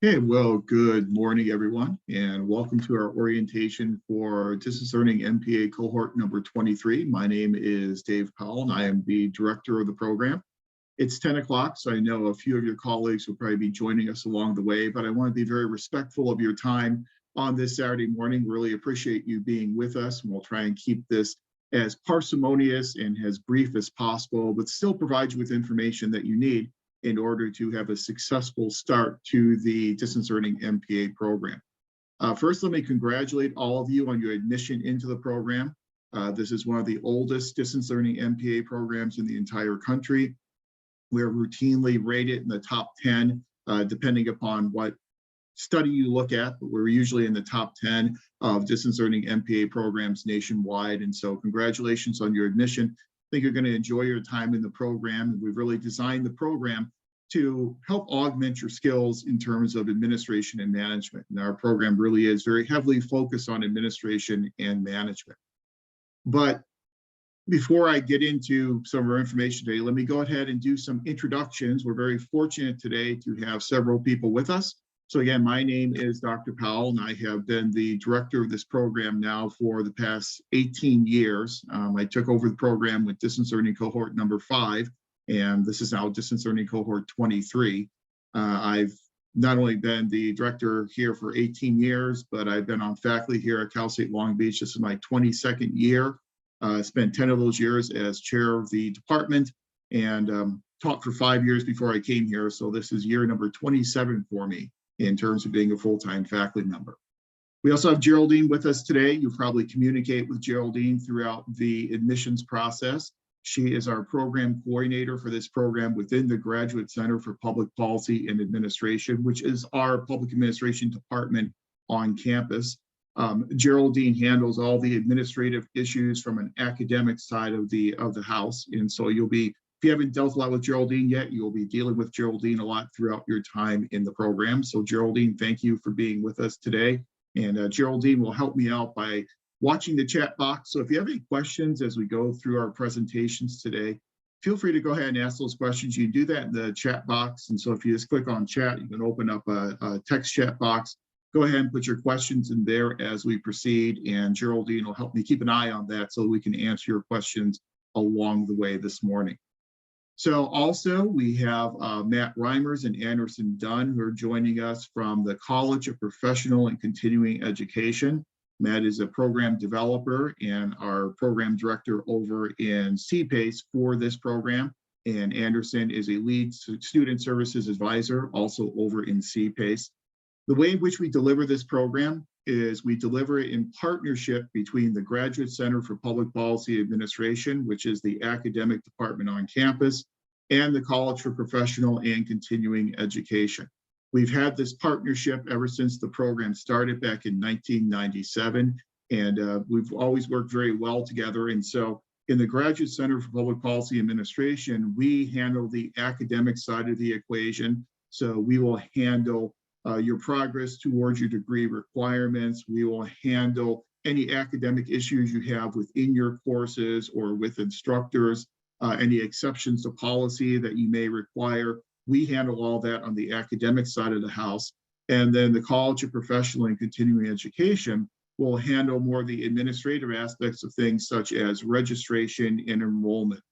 Hey, well, good morning, everyone, and welcome to our orientation for Distance Learning MPA cohort number 23. My name is Dave Powell, and I am the director of the program. It's 10 o'clock, so I know a few of your colleagues will probably be joining us along the way, but I want to be very respectful of your time on this Saturday morning. Really appreciate you being with us, and we'll try and keep this as parsimonious and as brief as possible, but still provide you with information that you need in order to have a successful start to the Distance Learning MPA program. First, let me congratulate all of you on your admission into the program. This is one of the oldest Distance Learning MPA programs in the entire country. We're routinely rated in the top 10, depending upon what study you look at, but we're usually in the top 10 of Distance Learning MPA programs nationwide. And so congratulations on your admission. I think you're going to enjoy your time in the program. We've really designed the program to help augment your skills in terms of administration and management. And our program really is very heavily focused on administration and management. But before I get into some of our information today, let me go ahead and do some introductions. We're very fortunate today to have several people with us. So again, my name is Dr. Powell, and I have been the director of this program now for the past 18 years. I took over the program with Distance Learning Cohort number 5, and this is now Distance Learning Cohort 23. I've not only been the director here for 18 years, but I've been on faculty here at Cal State Long Beach. This is my 22nd year. I spent 10 of those years as chair of the department and taught for 5 years before I came here. So this is year number 27 for me in terms of being a full-time faculty member. We also have Geraldine with us today. You probably communicate with Geraldine throughout the admissions process. She is our program coordinator for this program within the Graduate Center for Public Policy and Administration, which is our public administration department on campus. Geraldine handles all the administrative issues from an academic side of the house. And so you'll be, if you haven't dealt a lot with Geraldine yet, you'll be dealing with Geraldine a lot throughout your time in the program. So Geraldine, thank you for being with us today. And Geraldine will help me out by watching the chat box. So if you have any questions as we go through our presentations today, feel free to go ahead and ask those questions. You can do that in the chat box. And so if you just click on chat, you can open up a text chat box. Go ahead and put your questions in there as we proceed, and Geraldine will help me keep an eye on that so we can answer your questions along the way this morning. So also we have Matt Reimers and Anderson Dunn, who are joining us from the College of Professional and Continuing Education. Matt is a program developer and our program director over in CPACE for this program. And Anderson is a lead student services advisor also over in CPACE. The way in which we deliver this program is we deliver it in partnership between the Graduate Center for Public Policy Administration, which is the academic department on campus, and the College for Professional and Continuing Education. We've had this partnership ever since the program started back in 1997, and we've always worked very well together. And so in the Graduate Center for Public Policy Administration, we handle the academic side of the equation. So we will handle your progress towards your degree requirements. We will handle any academic issues you have within your courses or with instructors, any exceptions to policy that you may require. We handle all that on the academic side of the house. And then the College of Professional and Continuing Education will handle more of the administrative aspects of things such as registration and enrollment.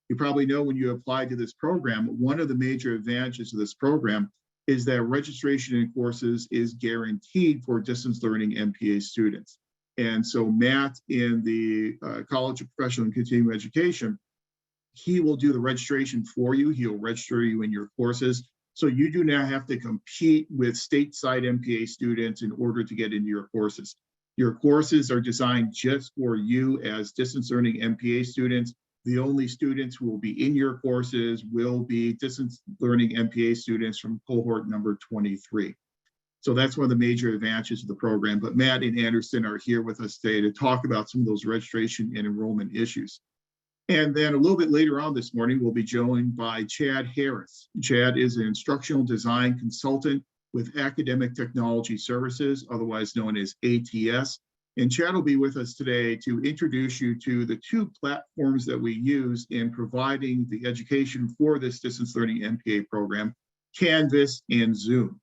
You probably know when you apply to this program, one of the major advantages of this program is that registration in courses is guaranteed for distance learning MPA students. And so Matt in the College of Professional and Continuing Education, he will do the registration for you. He'll register you in your courses. So you do not have to compete with stateside MPA students in order to get into your courses. Your courses are designed just for you as distance learning MPA students. The only students who will be in your courses will be distance learning MPA students from cohort number 23. So that's one of the major advantages of the program. But Matt and Anderson are here with us today to talk about some of those registration and enrollment issues. And then a little bit later on this morning, we'll be joined by Chad Harris. Chad is an instructional design consultant with Academic Technology Services, otherwise known as ATS. And Chad will be with us today to introduce you to the two platforms that we use in providing the education for this distance learning MPA program, Canvas and Zoom.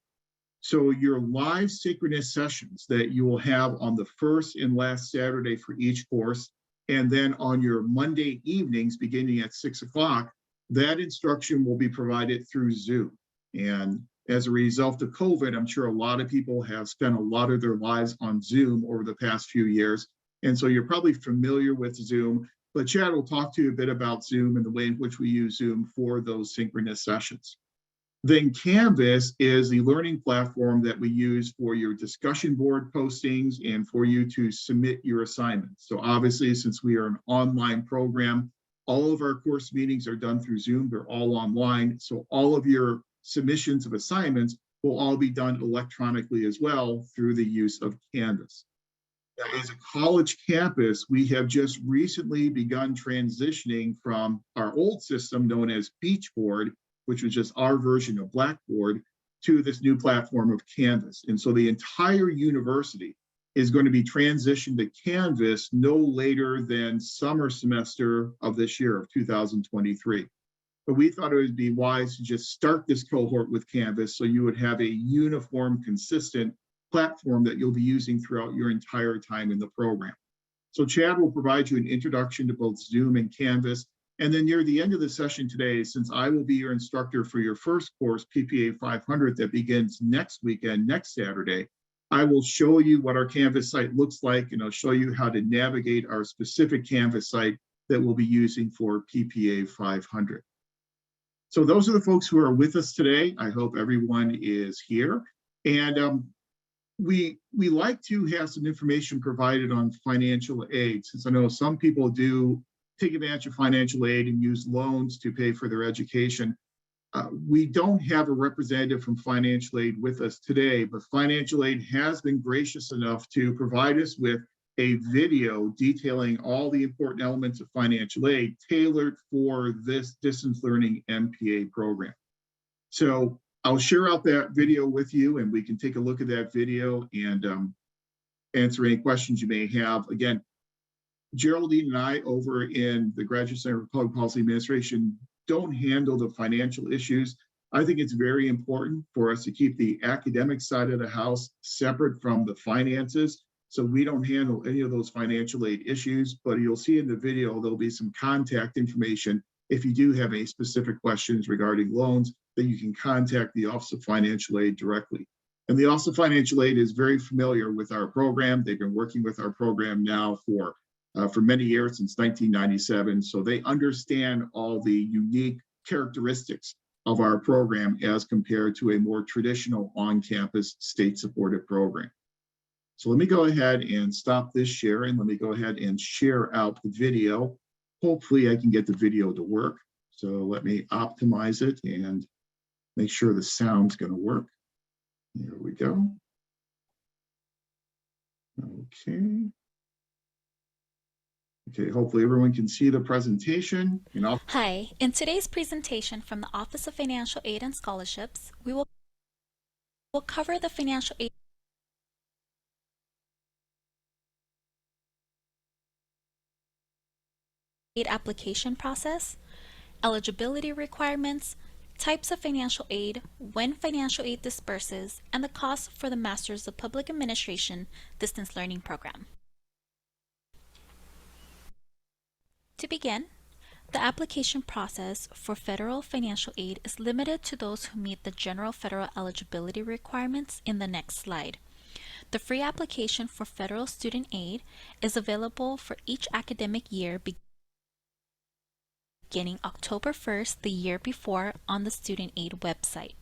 So your live synchronous sessions that you will have on the first and last Saturday for each course, and then on your Monday evenings beginning at 6 o'clock, that instruction will be provided through Zoom. And as a result of COVID, I'm sure a lot of people have spent a lot of their lives on Zoom over the past few years. And so you're probably familiar with Zoom, but Chad will talk to you a bit about Zoom and the way in which we use Zoom for those synchronous sessions. Then Canvas is the learning platform that we use for your discussion board postings and for you to submit your assignments. So obviously, since we are an online program, all of our course meetings are done through Zoom. They're all online. So all of your submissions of assignments will all be done electronically as well through the use of Canvas. Now, as a college campus, we have just recently begun transitioning from our old system known as Beachboard, which was just our version of Blackboard, to this new platform of Canvas. And so the entire university is going to be transitioned to Canvas no later than summer semester of this year of 2023. But we thought it would be wise to just start this cohort with Canvas so you would have a uniform, consistent platform that you'll be using throughout your entire time in the program. So Chad will provide you an introduction to both Zoom and Canvas. And then near the end of the session today, since I will be your instructor for your first course, PPA 500, that begins next weekend, next Saturday, I will show you what our Canvas site looks like, and I'll show you how to navigate our specific Canvas site that we'll be using for PPA 500. So those are the folks who are with us today. I hope everyone is here. And we like to have some information provided on financial aid, since I know some people do take advantage of financial aid and use loans to pay for their education. We don't have a representative from financial aid with us today, but financial aid has been gracious enough to provide us with a video detailing all the important elements of financial aid tailored for this distance learning MPA program. So I'll share out that video with you, and we can take a look at that video and answer any questions you may have. Again, Geraldine and I over in the Graduate Center for Public Policy Administration don't handle the financial issues. I think it's very important for us to keep the academic side of the house separate from the finances, so we don't handle any of those financial aid issues. But you'll see in the video, there'll be some contact information if you do have any specific questions regarding loans, that you can contact the Office of Financial Aid directly. And the Office of Financial Aid is very familiar with our program. They've been working with our program now for many years, since 1997. So they understand all the unique characteristics of our program as compared to a more traditional on-campus state-supported program. So let me go ahead and stop this share, and let me go ahead and share out the video. Hopefully I can get the video to work. So let me optimize it and make sure the sound's going to work. Here we go. Okay. Okay, hopefully everyone can see the presentation. Hi, in today's presentation from the Office of Financial Aid and Scholarships, we will cover the financial aid application process, eligibility requirements, types of financial aid, when financial aid disperses, and the cost for the Masters of Public Administration distance learning program. To begin, the application process for federal financial aid is limited to those who meet the general federal eligibility requirements in the next slide. The free application for federal student aid is available for each academic year beginning October 1st the year before on the student aid website.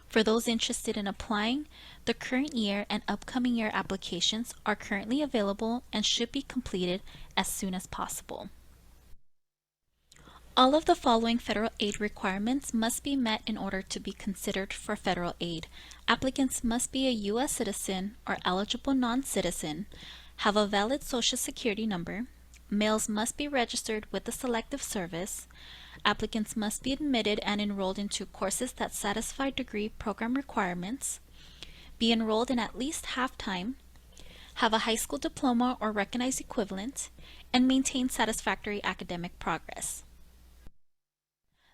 For those interested in applying, the current year and upcoming year applications are currently available and should be completed as soon as possible. All of the following federal aid requirements must be met in order to be considered for federal aid. Applicants must be a U.S. citizen or eligible non-citizen, have a valid Social Security number, males must be registered with the Selective Service, applicants must be admitted and enrolled into courses that satisfy degree program requirements, be enrolled in at least half-time, have a high school diploma or recognized equivalent, and maintain satisfactory academic progress.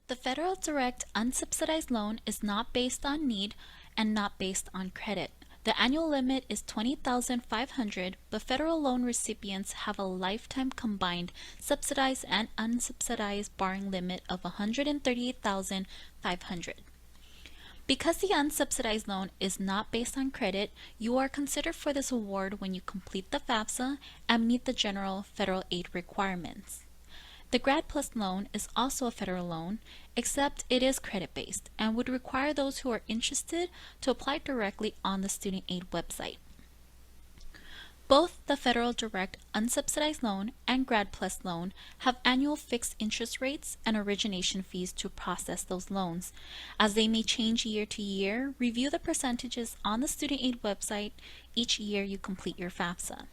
The federal direct unsubsidized loan is not based on need and not based on credit. The annual limit is $20,500, but federal loan recipients have a lifetime combined subsidized and unsubsidized borrowing limit of $138,500. Because the unsubsidized loan is not based on credit, you are considered for this award when you complete the FAFSA and meet the general federal aid requirements. The Grad Plus loan is also a federal loan, except it is credit-based and would require those who are interested to apply directly on the student aid website. Both the Federal Direct Unsubsidized Loan and Grad Plus Loan have annual fixed interest rates and origination fees to process those loans. As they may change year to year, review the percentages on the student aid website each year you complete your FAFSA.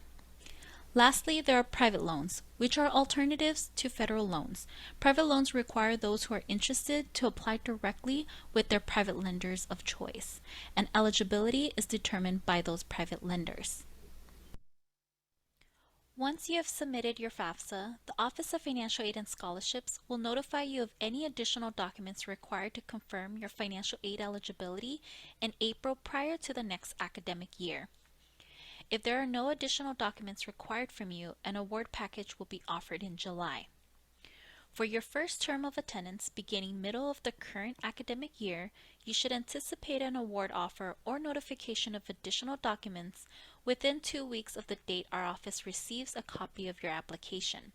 Lastly, there are private loans, which are alternatives to federal loans. Private loans require those who are interested to apply directly with their private lenders of choice, and eligibility is determined by those private lenders. Once you have submitted your FAFSA, the Office of Financial Aid and Scholarships will notify you of any additional documents required to confirm your financial aid eligibility in April prior to the next academic year. If there are no additional documents required from you, an award package will be offered in July. For your first term of attendance beginning middle of the current academic year, you should anticipate an award offer or notification of additional documents within 2 weeks of the date our office receives a copy of your application.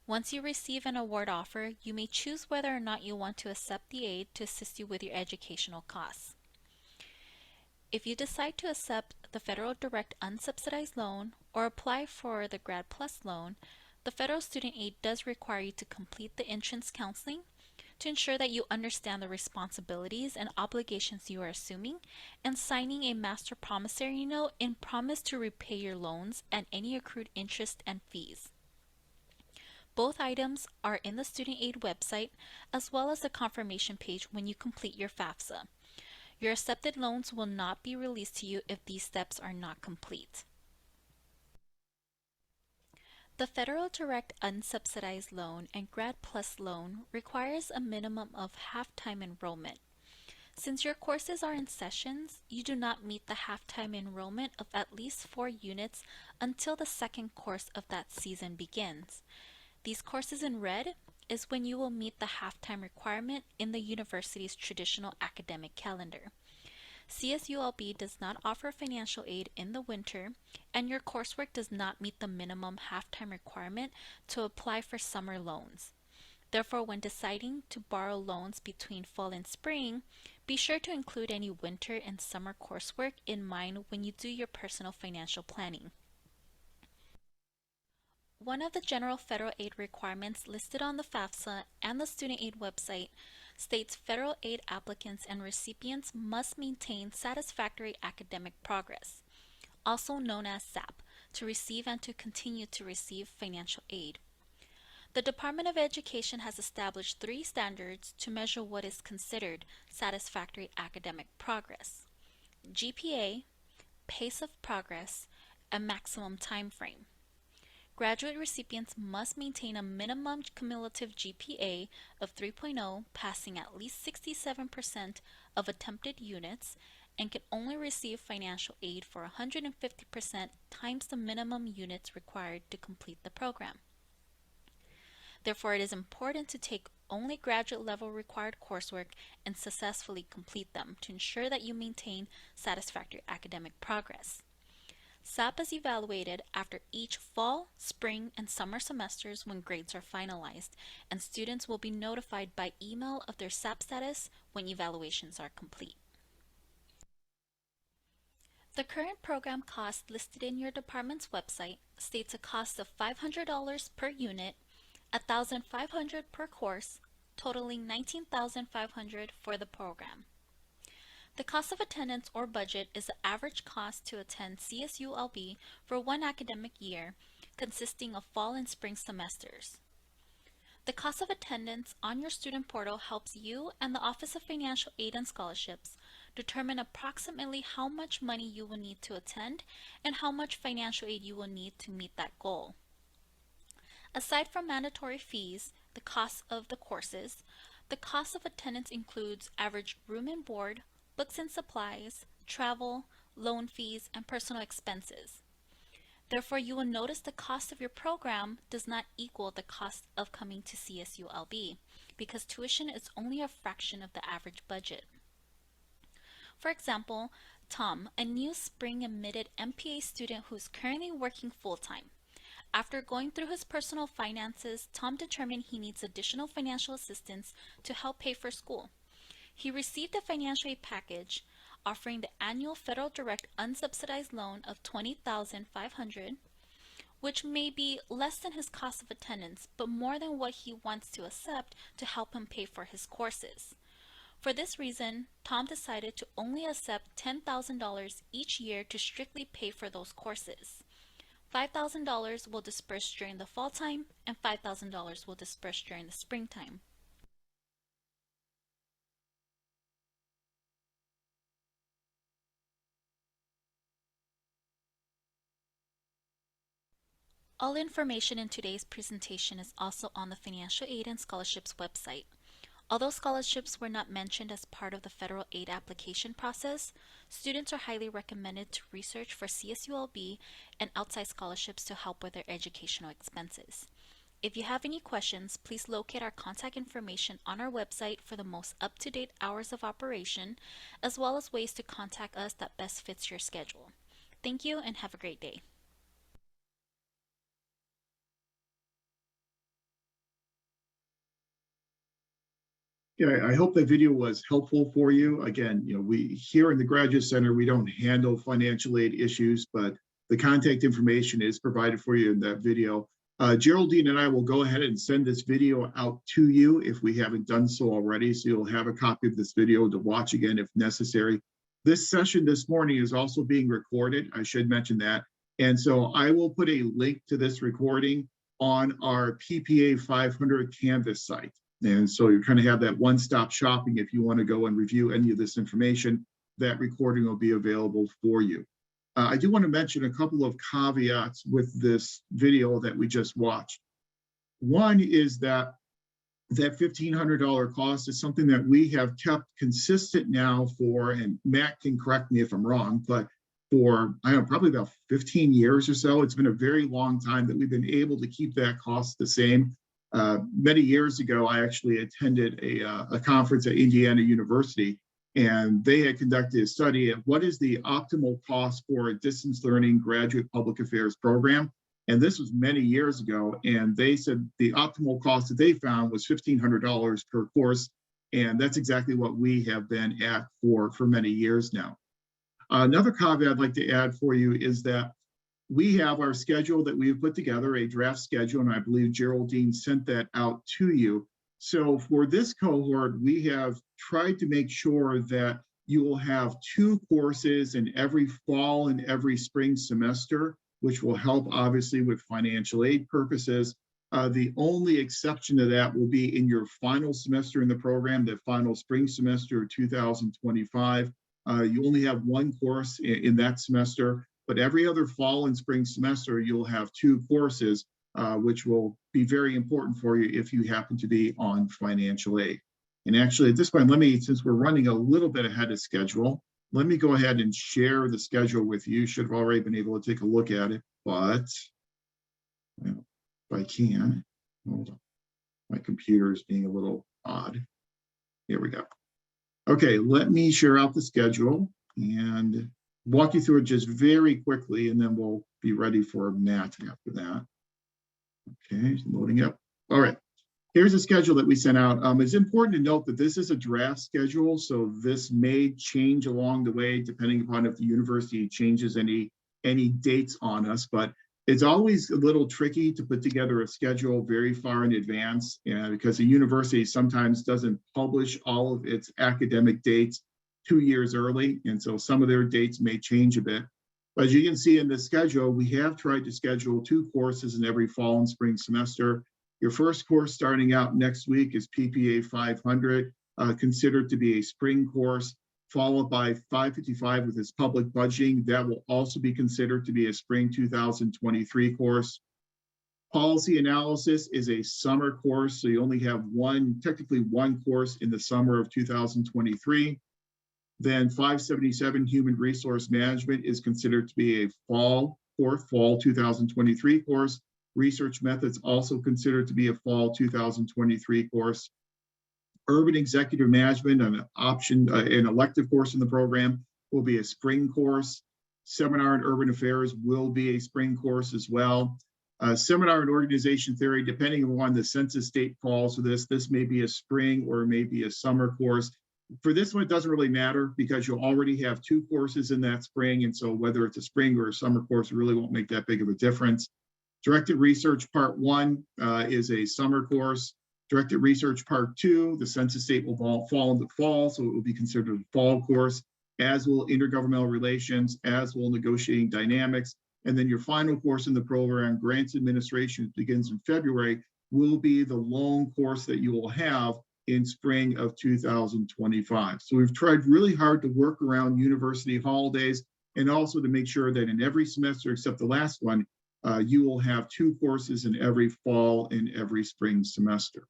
Once you receive an award offer, you may choose whether or not you want to accept the aid to assist you with your educational costs. If you decide to accept the Federal Direct Unsubsidized Loan or apply for the Grad Plus loan, the federal student aid does require you to complete the entrance counseling to ensure that you understand the responsibilities and obligations you are assuming, and signing a master promissory note in promise to repay your loans and any accrued interest and fees. Both items are in the student aid website as well as the confirmation page when you complete your FAFSA. Your accepted loans will not be released to you if these steps are not complete. The Federal Direct Unsubsidized Loan and Grad Plus loan requires a minimum of half-time enrollment. Since your courses are in sessions, you do not meet the half-time enrollment of at least 4 units until the second course of that season begins. These courses in red is when you will meet the half-time requirement in the university's traditional academic calendar. CSULB does not offer financial aid in the winter, and your coursework does not meet the minimum half-time requirement to apply for summer loans. Therefore, when deciding to borrow loans between fall and spring, be sure to include any winter and summer coursework in mind when you do your personal financial planning. One of the general federal aid requirements listed on the FAFSA and the student aid website states federal aid applicants and recipients must maintain satisfactory academic progress, also known as SAP, to receive and to continue to receive financial aid. The Department of Education has established 3 standards to measure what is considered satisfactory academic progress: GPA, pace of progress, and maximum time frame. Graduate recipients must maintain a minimum cumulative GPA of 3.0, passing at least 67% of attempted units, and can only receive financial aid for 150% times the minimum units required to complete the program. Therefore, it is important to take only graduate level required coursework and successfully complete them to ensure that you maintain satisfactory academic progress. SAP is evaluated after each fall, spring, and summer semesters when grades are finalized, and students will be notified by email of their SAP status when evaluations are complete. The current program cost listed in your department's website states a cost of $500 per unit, $1,500 per course, totaling $19,500 for the program. The cost of attendance or budget is the average cost to attend CSULB for one academic year, consisting of fall and spring semesters. The cost of attendance on your student portal helps you and the Office of Financial Aid and Scholarships determine approximately how much money you will need to attend and how much financial aid you will need to meet that goal. Aside from mandatory fees, the cost of the courses, the cost of attendance includes average room and board, books and supplies, travel, loan fees, and personal expenses. Therefore, you will notice the cost of your program does not equal the cost of coming to CSULB because tuition is only a fraction of the average budget. For example, Tom, a new spring admitted MPA student who is currently working full-time. After going through his personal finances, Tom determined he needs additional financial assistance to help pay for school. He received a financial aid package offering the annual federal direct unsubsidized loan of $20,500, which may be less than his cost of attendance, but more than what he wants to accept to help him pay for his courses. For this reason, Tom decided to only accept $10,000 each year to strictly pay for those courses. $5,000 will disperse during the fall time, and $5,000 will disperse during the springtime. All information in today's presentation is also on the Financial Aid and Scholarships website. Although scholarships were not mentioned as part of the federal aid application process, students are highly recommended to research for CSULB and outside scholarships to help with their educational expenses. If you have any questions, please locate our contact information on our website for the most up-to-date hours of operation, as well as ways to contact us that best fits your schedule. Thank you and have a great day. Yeah, I hope that video was helpful for you. Again, we here in the Graduate Center, we don't handle financial aid issues, but the contact information is provided for you in that video. Geraldine and I will go ahead and send this video out to you if we haven't done so already. So you'll have a copy of this video to watch again if necessary. This session this morning is also being recorded. I should mention that. And so I will put a link to this recording on our PPA 500 Canvas site. And so you're kind of have that one-stop shopping if you want to go and review any of this information. That recording will be available for you. I do want to mention a couple of caveats with this video that we just watched. One is that $1,500 cost is something that we have kept consistent now for, and Matt can correct me if I'm wrong, but for, I don't know, probably about 15 years or so. It's been a very long time that we've been able to keep that cost the same. Many years ago, I actually attended a conference at Indiana University, and they had conducted a study of what is the optimal cost for a distance learning graduate public affairs program. And this was many years ago. And they said the optimal cost that they found was $1,500 per course. And that's exactly what we have been at for many years now. Another caveat I'd like to add for you is that we have our schedule that we've put together, a draft schedule, and I believe Geraldine sent that out to you. So for this cohort, we have tried to make sure that you will have 2 courses in every fall and every spring semester, which will help obviously with financial aid purposes. The only exception to that will be in your final semester in the program, the final spring semester of 2025. You only have 1 course in that semester. But every other fall and spring semester, you'll have 2 courses, which will be very important for you if you happen to be on financial aid. And actually, at this point, since we're running a little bit ahead of schedule, let me go ahead and share the schedule with you. Should have already been able to take a look at it, but if I can, hold on. My computer is being a little odd. Here we go. Okay, let me share out the schedule and walk you through it just very quickly, and then we'll be ready for Matt after that. Okay, loading up. All right, here's a schedule that we sent out. It's important to note that this is a draft schedule, so this may change along the way depending upon if the university changes any dates on us, but it's always a little tricky to put together a schedule very far in advance, because the university sometimes doesn't publish all of its academic dates 2 years early, and so some of their dates may change a bit. But as you can see in this schedule, we have tried to schedule 2 courses in every fall and spring semester. Your first course starting out next week is PPA 500, considered to be a spring course, followed by 555 with its public budgeting. That will also be considered to be a spring 2023 course. Policy analysis is a summer course, so you only have technically one course in the summer of 2023. Then 577 Human Resource Management is considered to be a fall 2023 course. Research Methods also considered to be a fall 2023 course. Urban Executive Management, an elective course in the program, will be a spring course. Seminar in Urban Affairs will be a spring course as well. Seminar in Organization Theory, depending on the census state calls for this may be a spring or maybe a summer course. For this one, it doesn't really matter because you'll already have 2 courses in that spring. And so whether it's a spring or a summer course, it really won't make that big of a difference. Directed Research Part 1 is a summer course. Directed Research Part 2, the census state will fall into fall, so it will be considered a fall course, as will Intergovernmental Relations, as will Negotiating Dynamics. And then your final course in the program, Grants Administration, begins in February, will be the lone course that you will have in spring of 2025. So we've tried really hard to work around university holidays and also to make sure that in every semester except the last one, you will have 2 courses in every fall and every spring semester.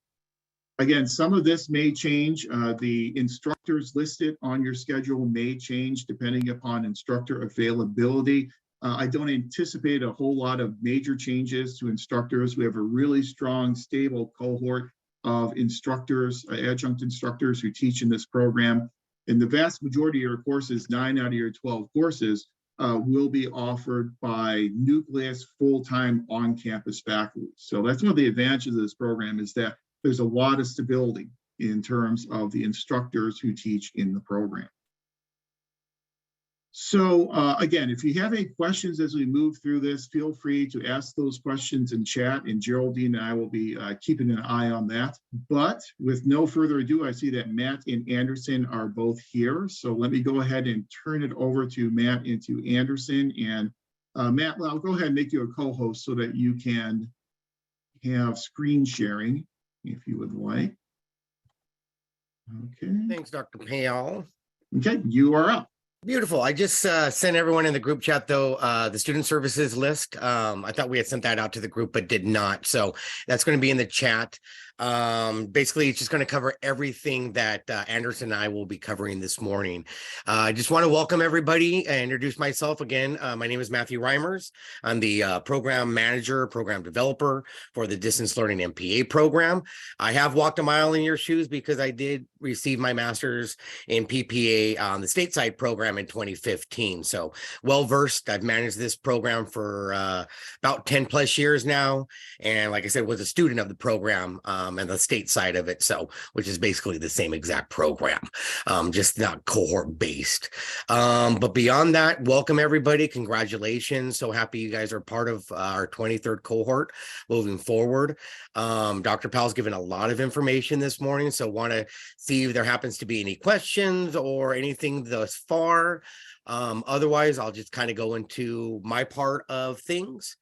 Again, some of this may change. The instructors listed on your schedule may change depending upon instructor availability. I don't anticipate a whole lot of major changes to instructors. We have a really strong, stable cohort of instructors, adjunct instructors who teach in this program. And the vast majority of your courses, 9 out of your 12 courses, will be offered by Nucleus full-time on-campus faculty. So that's one of the advantages of this program, is that there's a lot of stability in terms of the instructors who teach in the program. So again, if you have any questions as we move through this, feel free to ask those questions in chat, and Geraldine and I will be keeping an eye on that. But with no further ado, I see that Matt and Anderson are both here. So let me go ahead and turn it over to Matt and to Anderson. And Matt, I'll go ahead and make you a co-host so that you can have screen sharing if you would like. Okay. Thanks, Dr. Pale. Okay, you are up. Beautiful. I just sent everyone in the group chat, though, the student services list. I thought we had sent that out to the group, but did not. So that's going to be in the chat. Basically, it's just going to cover everything that Anderson and I will be covering this morning. I just want to welcome everybody and introduce myself again. My name is Matthew Reimers. I'm the program manager, program developer for the Distance Learning MPA program. I have walked a mile in your shoes because I did receive my master's in PPA on the stateside program in 2015. So well-versed. I've managed this program for about 10 plus years now. And like I said, was a student of the program and the state side of it. So, which is basically the same exact program, just not cohort based. But beyond that, welcome everybody. Congratulations. So happy you guys are part of our 23rd cohort moving forward. Dr. Powell's given a lot of information this morning. So want to see if there happens to be any questions or anything thus far. Otherwise, I'll just kind of go into my part of things.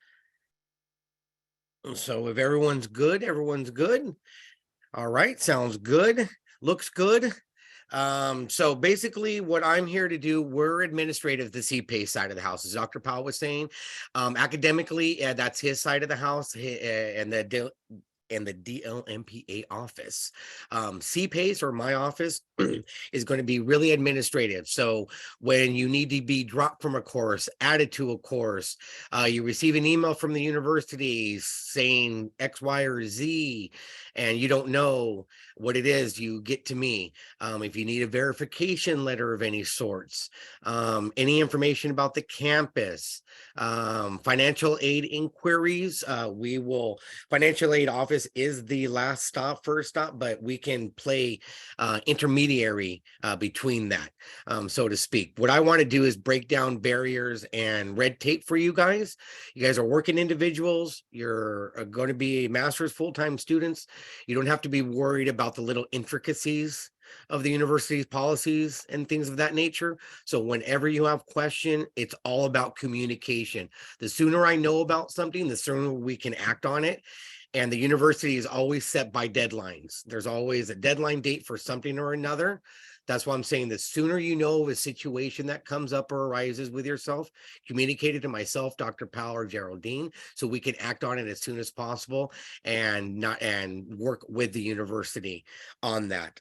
So if everyone's good, everyone's good. All right, sounds good, looks good. So basically what I'm here to do, we're administrative, the CPA side of the house, as Dr. Powell was saying. Academically, that's his side of the house, and the DLMPA office. CPACE, or my office, is going to be really administrative. So when you need to be dropped from a course, added to a course, you receive an email from the university saying X, Y, or Z, and you don't know what it is, you get to me. If you need a verification letter of any sorts, any information about the campus, financial aid inquiries, financial aid office is the last stop, first stop, but we can play intermediary between that, so to speak. What I want to do is break down barriers and red tape for you guys. You guys are working individuals. You're going to be master's full-time students. You don't have to be worried about the little intricacies of the university's policies and things of that nature. So whenever you have question, it's all about communication. The sooner I know about something, the sooner we can act on it. And the university is always set by deadlines. There's always a deadline date for something or another. That's why I'm saying the sooner you know of a situation that comes up or arises with yourself, communicate it to myself, Dr. Powell, or Geraldine, so we can act on it as soon as possible and work with the university on that.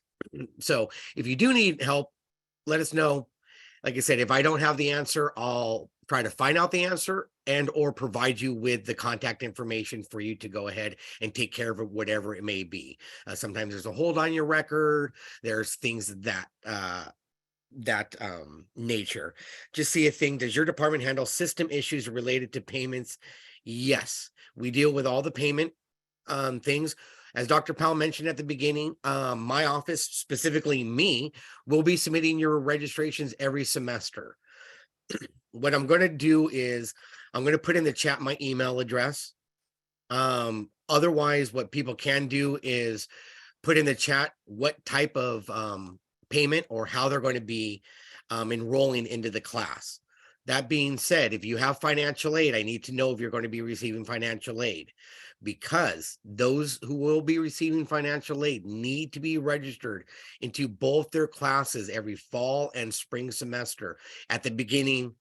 So if you do need help let us know. Like I said, if I don't have the answer, I'll try to find out the answer and or provide you with the contact information for you to go ahead and take care of it, whatever it may be. Sometimes there's a hold on your record. There's things that nature. Just see a thing. Does your department handle system issues related to payments? Yes, we deal with all the payment things. As Dr. Powell mentioned at the beginning, my office, specifically me, will be submitting your registrations every semester. What I'm going to do is I'm going to put in the chat my email address. Otherwise, what people can do is put in the chat what type of payment or how they're going to be enrolling into the class. That being said, if you have financial aid, I need to know if you're going to be receiving financial aid, because those who will be receiving financial aid need to be registered into both their classes every fall and spring semester at the beginning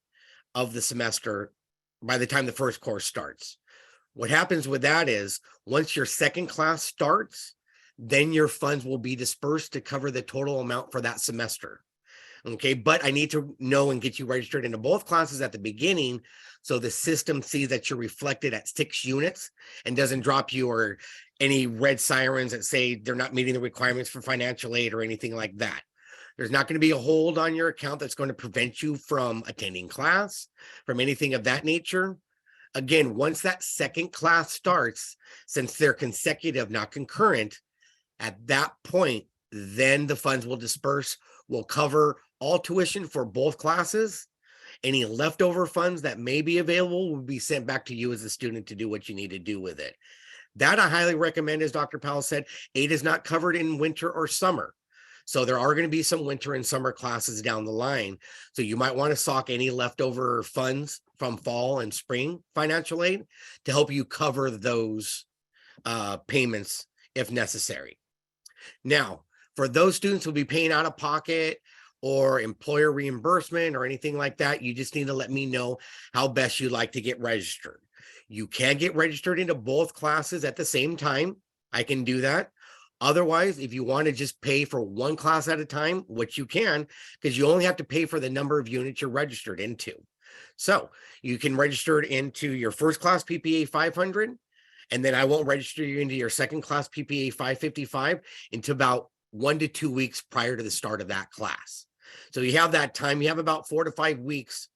of the semester by the time the first course starts. What happens with that is once your second class starts, then your funds will be dispersed to cover the total amount for that semester. Okay, but I need to know and get you registered into both classes at the beginning so the system sees that you're reflected at 6 units and doesn't drop you or any red sirens that say they're not meeting the requirements for financial aid or anything like that. There's not going to be a hold on your account that's going to prevent you from attending class, from anything of that nature. Again, once that second class starts, since they're consecutive, not concurrent, at that point, then the funds will disperse, will cover all tuition for both classes. Any leftover funds that may be available will be sent back to you as a student to do what you need to do with it. That I highly recommend, as Dr. Powell said. Aid is not covered in winter or summer. So there are going to be some winter and summer classes down the line. So you might want to sock any leftover funds from fall and spring financial aid to help you cover those payments if necessary. Now, for those students who'll be paying out of pocket or employer reimbursement or anything like that, you just need to let me know how best you'd like to get registered. You can get registered into both classes at the same time. I can do that. Otherwise, if you want to just pay for one class at a time, which you can, because you only have to pay for the number of units you're registered into. So you can register into your first class PPA 500, and then I won't register you into your second class PPA 555 until about 1 to 2 weeks prior to the start of that class. So you have that time. You have about 4 to 5 weeks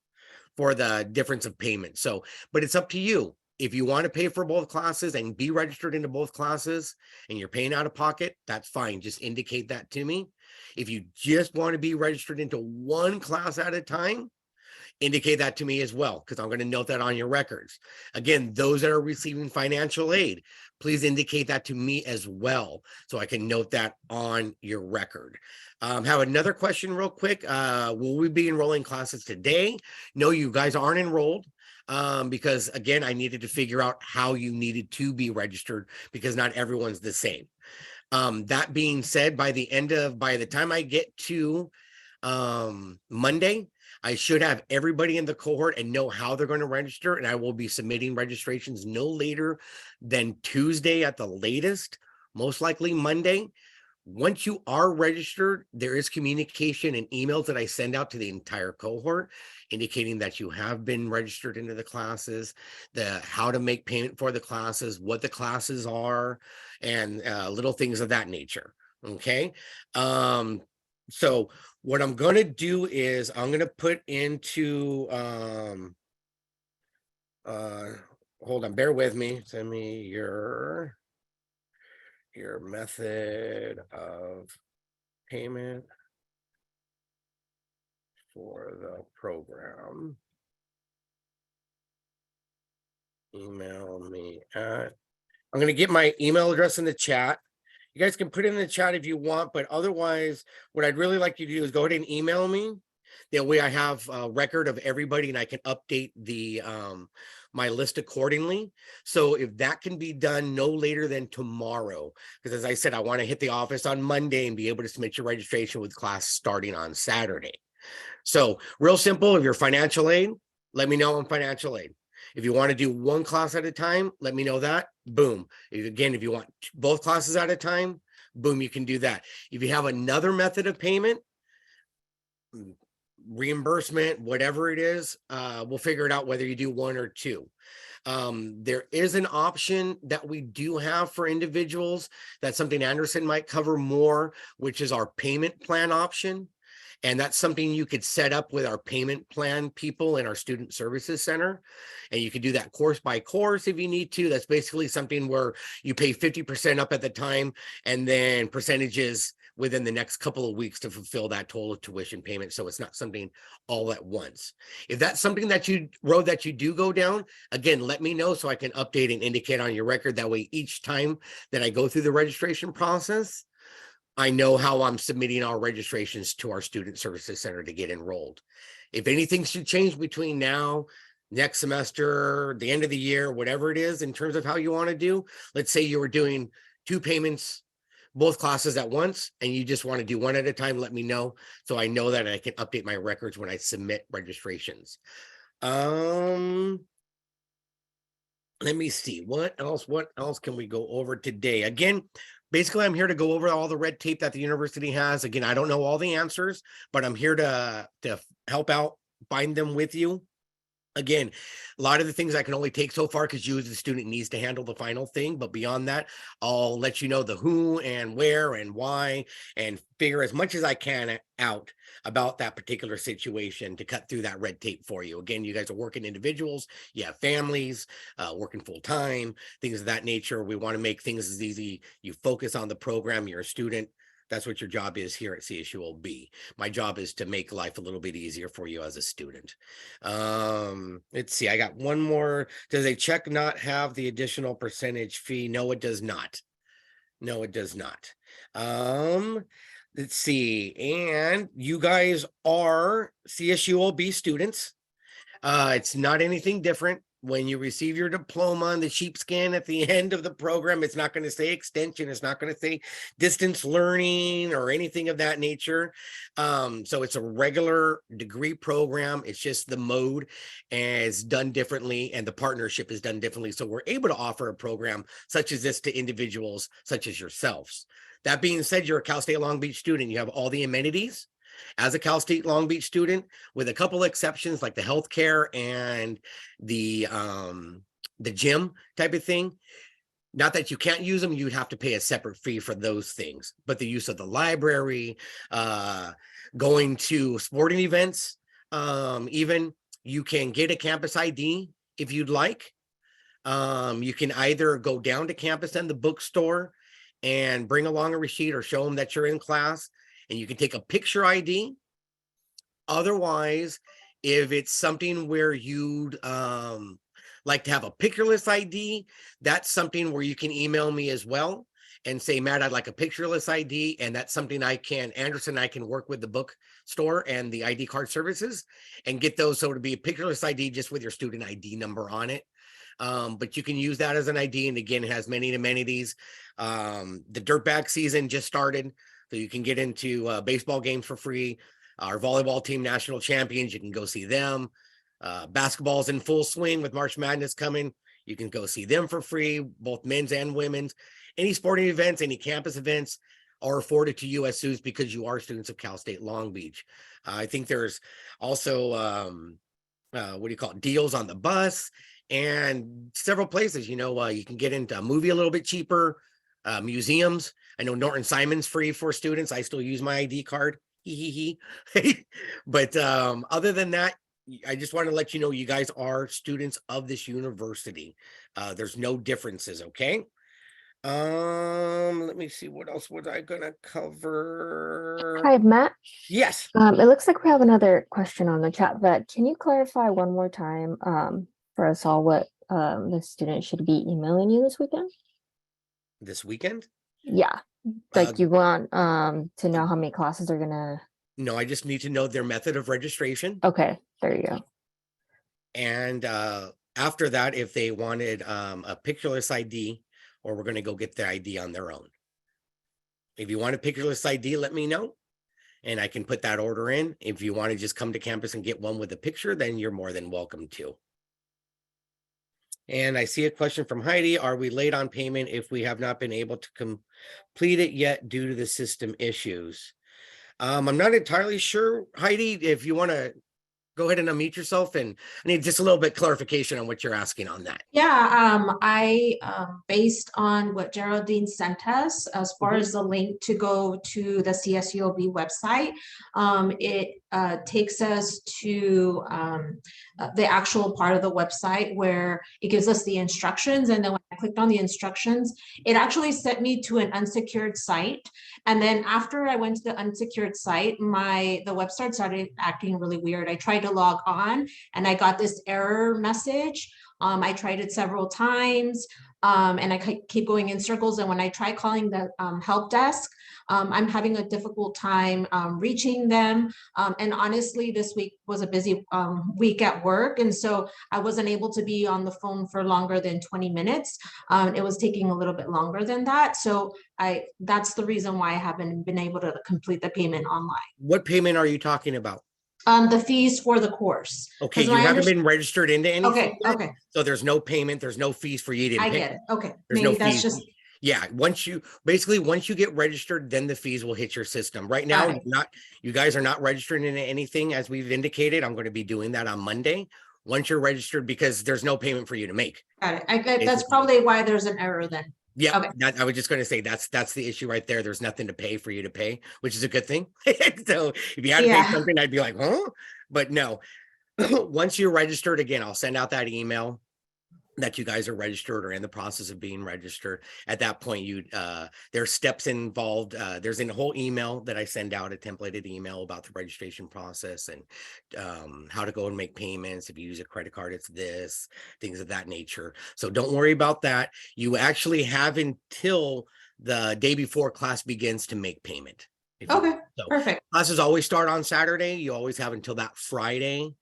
for the difference of payment. So, but it's up to you. If you want to pay for both classes and be registered into both classes and you're paying out of pocket, that's fine. Just indicate that to me. If you just want to be registered into one class at a time, indicate that to me as well, because I'm going to note that on your records. Again, those that are receiving financial aid, please indicate that to me as well, so I can note that on your record. Have another question real quick. Will we be enrolling classes today? No, you guys aren't enrolled. Because again, I needed to figure out how you needed to be registered because not everyone's the same. That being said, by the time I get to Monday, I should have everybody in the cohort and know how they're going to register, and I will be submitting registrations no later than Tuesday at the latest, most likely Monday. Once you are registered, there is communication and emails that I send out to the entire cohort indicating that you have been registered into the classes, how to make payment for the classes, what the classes are, and little things of that nature. Okay. So what I'm going to do is I'm going to put into, hold on, bear with me. Send me your method of payment for the program. Email me at, I'm going to get my email address in the chat. You guys can put it in the chat if you want, but otherwise, what I'd really like you to do is go ahead and email me. That way I have a record of everybody and I can update the my list accordingly. So if that can be done no later than tomorrow, because as I said, I want to hit the office on Monday and be able to submit your registration with class starting on Saturday. So real simple, if you're financial aid, let me know on financial aid. If you want to do one class at a time, let me know that. Boom. Again, if you want both classes at a time, boom, you can do that. If you have another method of payment, reimbursement, whatever it is, we'll figure it out whether you do one or two. There is an option that we do have for individuals. That's something Anderson might cover more, which is our payment plan option. And that's something you could set up with our payment plan people in our student services center. And you could do that course by course if you need to. That's basically something where you pay 50% up at the time and then percentages within the next couple of weeks to fulfill that total tuition payment. So it's not something all at once. If that's something that you do go down, again, let me know so I can update and indicate on your record. That way, each time that I go through the registration process, I know how I'm submitting our registrations to our student services center to get enrolled. If anything should change between now, next semester, the end of the year, whatever it is in terms of how you want to do, let's say you were doing 2 payments, both classes at once, and you just want to do one at a time, let me know so I know that I can update my records when I submit registrations. Let me see what else can we go over today. Again, basically, I'm here to go over all the red tape that the university has. Again, I don't know all the answers, but I'm here to help out, find them with you. Again, a lot of the things I can only take so far because you as a student needs to handle the final thing. But beyond that, I'll let you know the who and where and why and figure as much as I can out about that particular situation to cut through that red tape for you. Again, you guys are working individuals, you have families, working full time, things of that nature. We want to make things as easy. You focus on the program, you're a student. That's what your job is here at CSULB. My job is to make life a little bit easier for you as a student. Let's see, I got one more. Does a check not have the additional percentage fee? No, it does not. No, it does not. Let's see, and you guys are CSULB students. It's not anything different. When you receive your diploma and the sheepskin at the end of the program, it's not going to say extension. It's not going to say distance learning or anything of that nature. So it's a regular degree program. It's just the mode is done differently and the partnership is done differently. So we're able to offer a program such as this to individuals such as yourselves. That being said, you're a Cal State Long Beach student. You have all the amenities as a Cal State Long Beach student, with a couple of exceptions like the healthcare and the gym type of thing. Not that you can't use them, you'd have to pay a separate fee for those things. But the use of the library, going to sporting events, even you can get a campus ID if you'd like. You can either go down to campus and the bookstore and bring along a receipt or show them that you're in class. And you can take a picture ID. Otherwise, if it's something where you'd like to have a pictureless ID, that's something where you can email me as well and say, Matt, I'd like a pictureless ID. And that's something Anderson and I can work with the bookstore and the ID card services and get those. So to be a pictureless ID just with your student ID number on it. But you can use that as an ID. And again, it has many amenities. The dirtbag season just started. So you can get into baseball games for free. Our volleyball team national champions, you can go see them. Basketball's in full swing with March Madness coming. You can go see them for free, both men's and women's. Any sporting events, any campus events are afforded to you as students because you are students of Cal State Long Beach. I think there's also, deals on the bus and several places, you can get into a movie a little bit cheaper. Museums. I know Norton Simon's free for students. I still use my ID card. But other than that, I just want to let you know you guys are students of this university. There's no differences, okay? Let me see, what else was I gonna cover? Hi, Matt. Yes. It looks like we have another question on the chat, but can you clarify one more time for us all what the student should be emailing you this weekend? This weekend? Yeah, like you want to know how many classes are gonna. No, I just need to know their method of registration. Okay, there you go. And after that, if they wanted a pictureless ID, or we're going to go get the ID on their own. If you want a pictureless ID, let me know and I can put that order in. If you want to just come to campus and get one with a picture, then you're more than welcome to. And I see a question from Heidi. Are we late on payment if we have not been able to complete it yet due to the system issues? I'm not entirely sure, Heidi, if you want to go ahead and unmute yourself, and I need just a little bit clarification on what you're asking on that. Yeah, I based on what Geraldine sent us, as far as the link to go to the CSUOB website, it takes us to the actual part of the website where it gives us the instructions. And then when I clicked on the instructions, it actually sent me to an unsecured site. And then after I went to the unsecured site, the website started acting really weird. I tried to log on and I got this error message. I tried it several times and I keep going in circles. And when I try calling the help desk, I'm having a difficult time reaching them. And honestly, this week was a busy week at work. And so I wasn't able to be on the phone for longer than 20 minutes. It was taking a little bit longer than that. So that's the reason why I haven't been able to complete the payment online. What payment are you talking about? The fees for the course. Okay, you haven't been registered into anything. Okay. So there's no payment, there's no fees for you to pay. I get it. Okay. There's Maybe no that's fees. Yeah, once you get registered, then the fees will hit your system. Right now, you guys are not registered into anything, as we've indicated. I'm going to be doing that on Monday. Once you're registered, because there's no payment for you to make. Got it. That's probably why there's an error then. Yeah, okay. I was just going to say that's the issue right there. There's nothing to pay for you to pay, which is a good thing. So if you had to pay something, I'd be like, huh? But no, once you're registered, again, I'll send out that email that you guys are registered or in the process of being registered. At that point, there's steps involved. There's a whole email that I send out, a templated email about the registration process and how to go and make payments. If you use a credit card, it's this, things of that nature. So don't worry about that. You actually have until the day before class begins to make payment. Okay, perfect. Classes always start on Saturday. You always have until that Friday.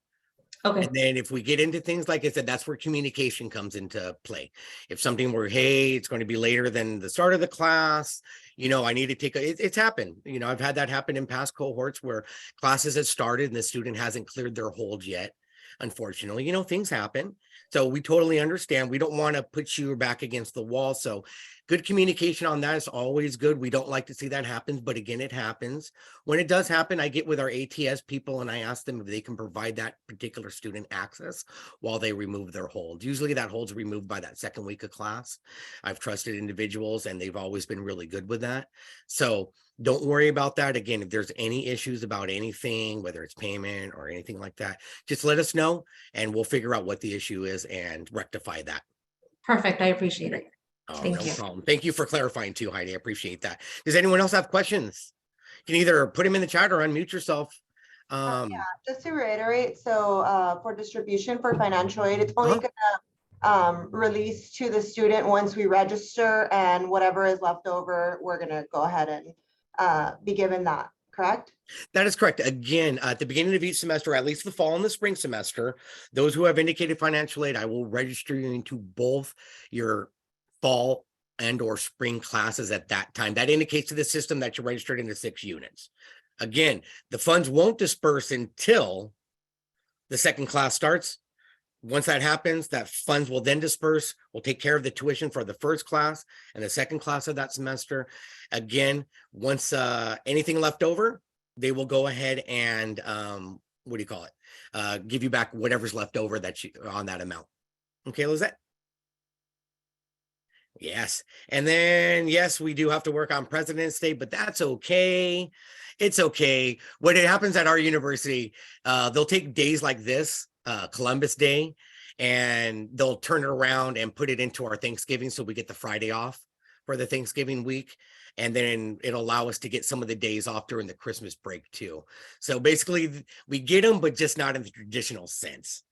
Okay. And then if we get into things, like I said, that's where communication comes into play. If something were, hey, it's going to be later than the start of the class, I need to take it's happened. I've had that happen in past cohorts where classes have started and the student hasn't cleared their hold yet. Unfortunately, things happen. So we totally understand. We don't want to put you back against the wall. So good communication on that is always good. We don't like to see that happen, but again, it happens. When it does happen, I get with our ATS people and I ask them if they can provide that particular student access while they remove their hold. Usually that hold's removed by that second week of class. I've trusted individuals and they've always been really good with that. So don't worry about that. Again, if there's any issues about anything, whether it's payment or anything like that, just let us know and we'll figure out what the issue is and rectify that. Perfect. I appreciate it. Oh, Thank you. Problem. Thank you for clarifying too, Heidi. I appreciate that. Does anyone else have questions? You can either put them in the chat or unmute yourself. Yeah, just to reiterate, so for distribution for financial aid, it's only gonna release to the student once we register, and whatever is left over, we're gonna go ahead and be given that, correct? That is correct. Again, at the beginning of each semester, at least the fall and the spring semester, those who have indicated financial aid, I will register you into both your fall and or spring classes at that time. That indicates to the system that you're registered into 6 units. Again, the funds won't disperse until the second class starts. Once that happens, that funds will then disperse. We'll take care of the tuition for the first class and the second class of that semester. Again, once anything left over, they will go ahead and give you back whatever's left over that you on that amount. Okay, Lizette? Yes. And then, yes, we do have to work on President's Day, but that's okay. It's okay. What happens at our university, they'll take days like this, Columbus Day, and they'll turn it around and put it into our Thanksgiving. So we get the Friday off for the Thanksgiving week. And then it'll allow us to get some of the days off during the Christmas break too. So basically we get them, but just not in the traditional sense,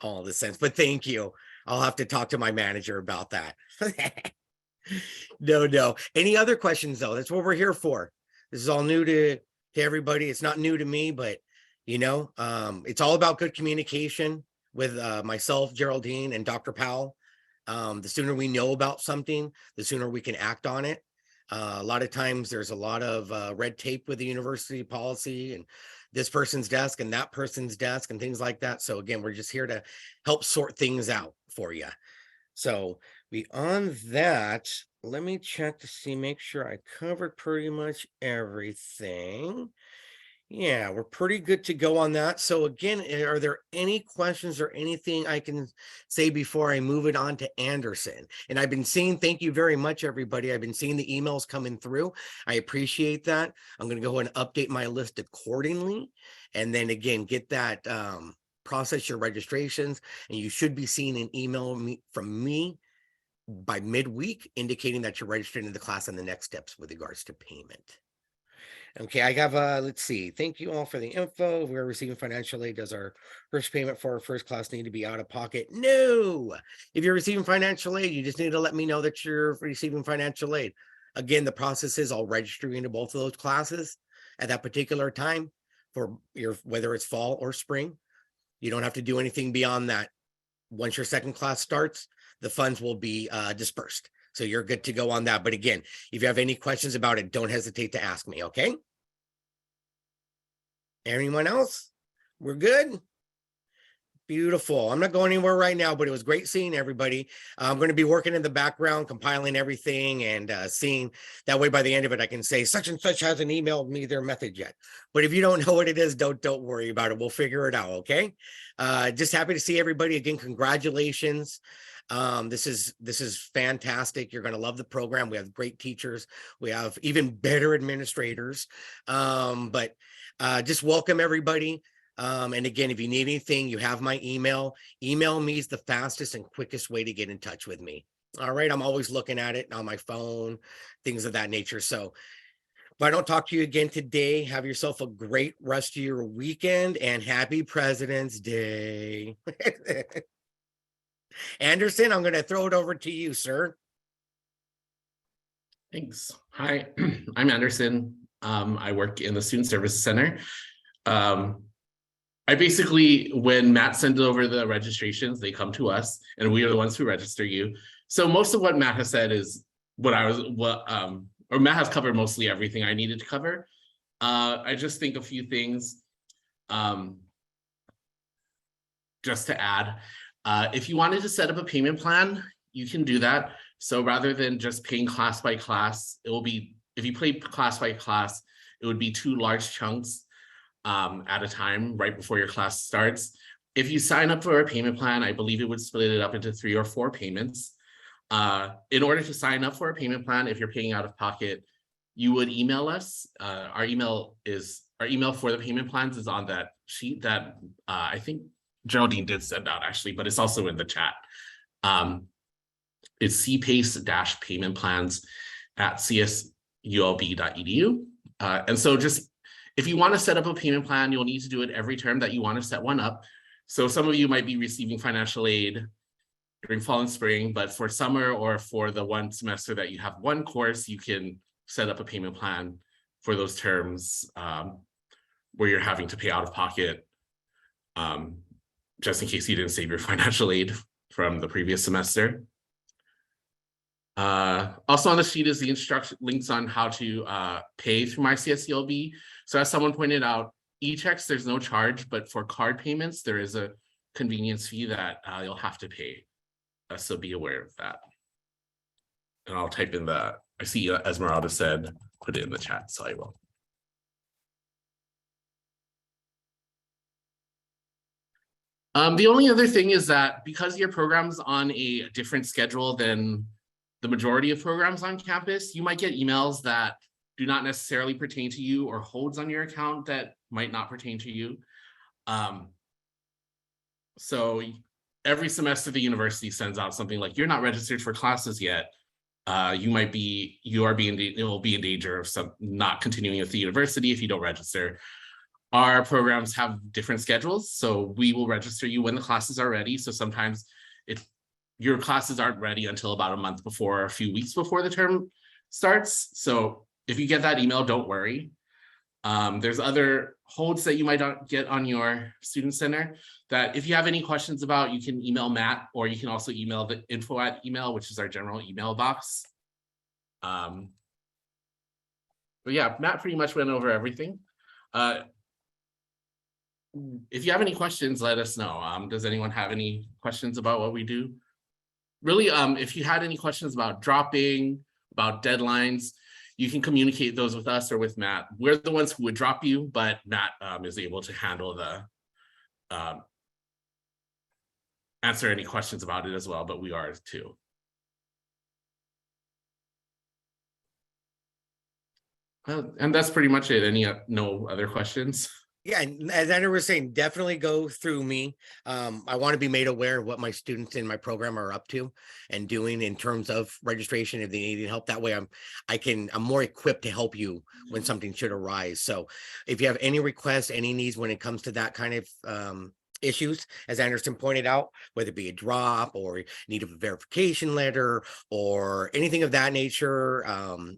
all the sense. But thank you. I'll have to talk to my manager about that. No. Any other questions though? That's what we're here for. This is all new to everybody. It's not new to me, but it's all about good communication with myself, Geraldine, and Dr. Powell. The sooner we know about something, the sooner we can act on it. A lot of times there's a lot of red tape with the university policy and this person's desk and that person's desk and things like that. So again, we're just here to help sort things out for you. So beyond that, let me check to see, make sure I covered pretty much everything. Yeah, we're pretty good to go on that. So again, are there any questions or anything I can say before I move it on to Anderson? And I've been seeing, thank you very much, everybody. I've been seeing the emails coming through. I appreciate that. I'm going to go ahead and update my list accordingly. And then again, get that, process your registrations. And you should be seeing an email from me by midweek indicating that you're registered in the class and the next steps with regards to payment. Okay, I have, let's see. Thank you all for the info. If we're receiving financial aid, does our first payment for our first class need to be out of pocket? No. If you're receiving financial aid, you just need to let me know that you're receiving financial aid. Again, the process is I'll register you into both of those classes at that particular time for your, whether it's fall or spring. You don't have to do anything beyond that. Once your second class starts, the funds will be dispersed. So you're good to go on that. But again, if you have any questions about it, don't hesitate to ask me, okay? Anyone else? We're good? Beautiful. I'm not going anywhere right now, but it was great seeing everybody. I'm going to be working in the background, compiling everything and seeing that way by the end of it, I can say such and such hasn't emailed me their method yet. But if you don't know what it is, don't worry about it. We'll figure it out, okay? Just happy to see everybody again. Congratulations. This is fantastic. You're going to love the program. We have great teachers. We have even better administrators. But just welcome everybody. And again, if you need anything, you have my email. Email me is the fastest and quickest way to get in touch with me. All right. I'm always looking at it on my phone, things of that nature. So if I don't talk to you again today, have yourself a great rest of your weekend and happy President's Day. Anderson, I'm going to throw it over to you, sir. Thanks. Hi, I'm Anderson. I work in the Student Services Center. I basically, when Matt sends over the registrations, they come to us and we are the ones who register you. So most of what Matt has said is or Matt has covered mostly everything I needed to cover. I just think a few things just to add. If you wanted to set up a payment plan, you can do that. So rather than just paying class by class, it will be, if you pay class by class, it would be 2 large chunks at a time right before your class starts. If you sign up for a payment plan, I believe it would split it up into 3 or 4 payments. In order to sign up for a payment plan, if you're paying out of pocket, you would email us. Our email for the payment plans is on that sheet that I think Geraldine did send out actually, but it's also in the chat. It's cpace-paymentplans@csulb.edu. And so just, if you want to set up a payment plan, you'll need to do it every term that you want to set one up. So some of you might be receiving financial aid during fall and spring, but for summer or for the one semester that you have one course, you can set up a payment plan for those terms where you're having to pay out of pocket, just in case you didn't save your financial aid from the previous semester. Also on the sheet is the instruction links on how to pay through my CSCLB. So as someone pointed out, e-checks, there's no charge, but for card payments, there is a convenience fee that you'll have to pay. So be aware of that. And I'll type in the, I see Esmeralda said, put it in the chat, so I will. The only other thing is that because your program's on a different schedule than the majority of programs on campus, you might get emails that do not necessarily pertain to you or holds on your account that might not pertain to you. So every semester the university sends out something like, you're not registered for classes yet. It will be in danger of not continuing with the university if you don't register. Our programs have different schedules, so we will register you when the classes are ready. So sometimes your classes aren't ready until about a month before, or a few weeks before the term starts. So if you get that email, don't worry. There's other holds that you might not get on your student center that if you have any questions about, you can email Matt, or you can also email the info@email, which is our general email box. But yeah, Matt pretty much went over everything. If you have any questions, let us know. Does anyone have any questions about what we do? Really, if you had any questions about dropping, about deadlines, you can communicate those with us or with Matt. We're the ones who would drop you, but Matt is able to handle the answer any questions about it as well, but we are too. And that's pretty much it. Any no other questions? Yeah, and as Andrew was saying, definitely go through me. I want to be made aware of what my students in my program are up to and doing in terms of registration. If they need help, that way I'm more equipped to help you when something should arise. So if you have any requests, any needs when it comes to that kind of issues, as Anderson pointed out, whether it be a drop or need a verification letter or anything of that nature,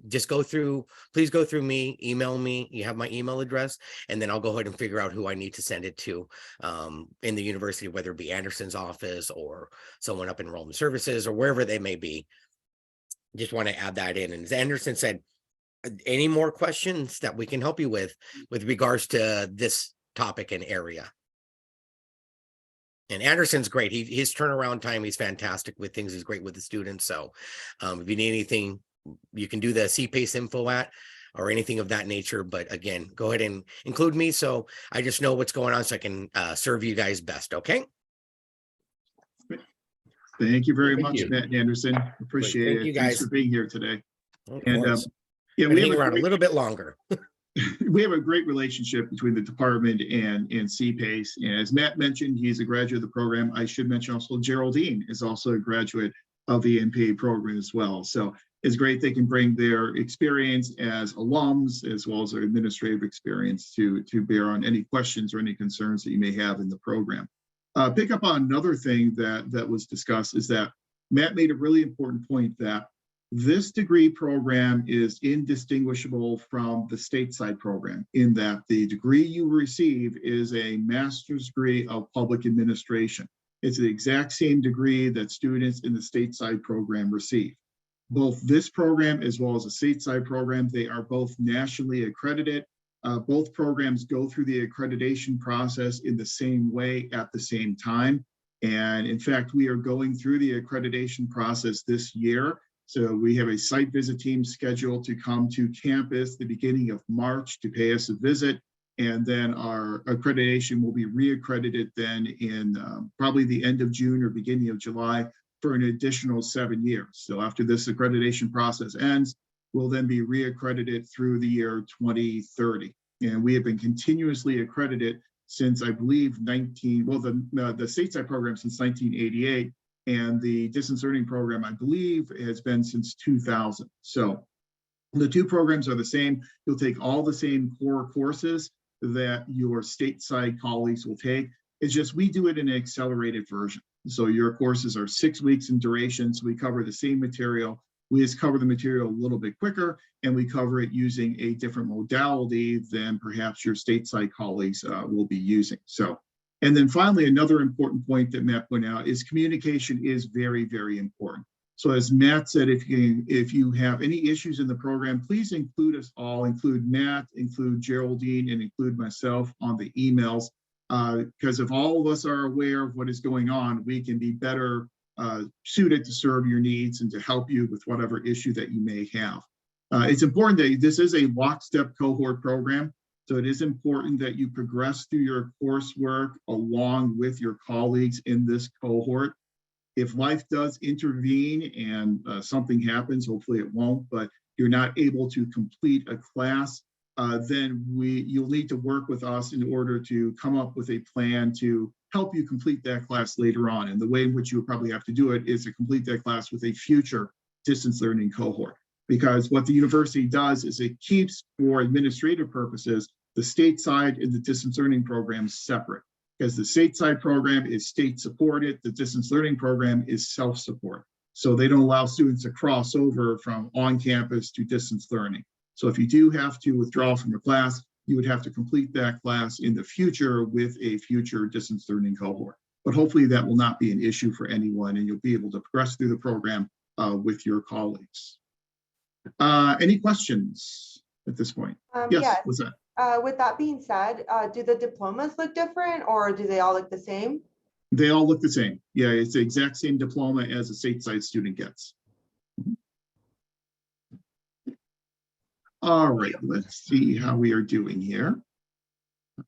just please go through me, email me. You have my email address, and then I'll go ahead and figure out who I need to send it to in the university, whether it be Anderson's office or someone up in enrollment services or wherever they may be. Just want to add that in. And as Anderson said, any more questions that we can help you with regards to this topic and area? And Anderson's great. His turnaround time, he's fantastic with things. He's great with the students. So if you need anything, you can do the CPACE info at or anything of that nature. But again, go ahead and include me so I just know what's going on so I can serve you guys best. Okay. Thank you very Thank much, you. Matt and Anderson. Appreciate Thank it. you, Thanks guys. for being here today. Of And course. yeah, Been we hanging have, around a little bit longer. we have a great relationship between the department and CPACE. And as Matt mentioned, he's a graduate of the program. I should mention also Geraldine is also a graduate of the MPA program as well. So it's great they can bring their experience as alums as well as their administrative experience to bear on any questions or any concerns that you may have in the program. Pick up on another thing that was discussed is that Matt made a really important point that this degree program is indistinguishable from the stateside program in that the degree you receive is a master's degree of public administration. It's the exact same degree that students in the stateside program receive. Both this program as well as the stateside program, they are both nationally accredited. Both programs go through the accreditation process in the same way at the same time. And in fact, we are going through the accreditation process this year. So we have a site visit team scheduled to come to campus the beginning of March to pay us a visit. And then our accreditation will be reaccredited then in probably the end of June or beginning of July for an additional 7 years. So after this accreditation process ends, we'll then be reaccredited through the year 2030. And we have been continuously accredited since I believe the stateside program since 1988. And the distance learning program, I believe, has been since 2000. So the two programs are the same. You'll take all the same core courses that your stateside colleagues will take. It's just we do it in an accelerated version. So your courses are 6 weeks in duration. So we cover the same material. We just cover the material a little bit quicker, and we cover it using a different modality than perhaps your stateside colleagues will be using. So. And then finally, another important point that Matt pointed out is communication is very, very important. So as Matt said, if you have any issues in the program, please include us all, include Matt, include Geraldine, and include myself on the emails. Because if all of us are aware of what is going on, we can be better suited to serve your needs and to help you with whatever issue that you may have. It's important that this is a lockstep cohort program. So it is important that you progress through your coursework along with your colleagues in this cohort. If life does intervene and something happens, hopefully it won't, but you're not able to complete a class, then you'll need to work with us in order to come up with a plan to help you complete that class later on. And the way in which you would probably have to do it is to complete that class with a future distance learning cohort. Because what the university does is it keeps, for administrative purposes, the stateside and the distance learning programs separate. Because the stateside program is state supported, the distance learning program is self-support. So they don't allow students to cross over from on campus to distance learning. So if you do have to withdraw from a class, you would have to complete that class in the future with a future distance learning cohort. But hopefully that will not be an issue for anyone, and you'll be able to progress through the program with your colleagues. Any questions at this point? Yes, what's that? With that being said, do the diplomas look different or do they all look the same? They all look the same. Yeah, it's the exact same diploma as a stateside student gets. All right, let's see how we are doing here. Let's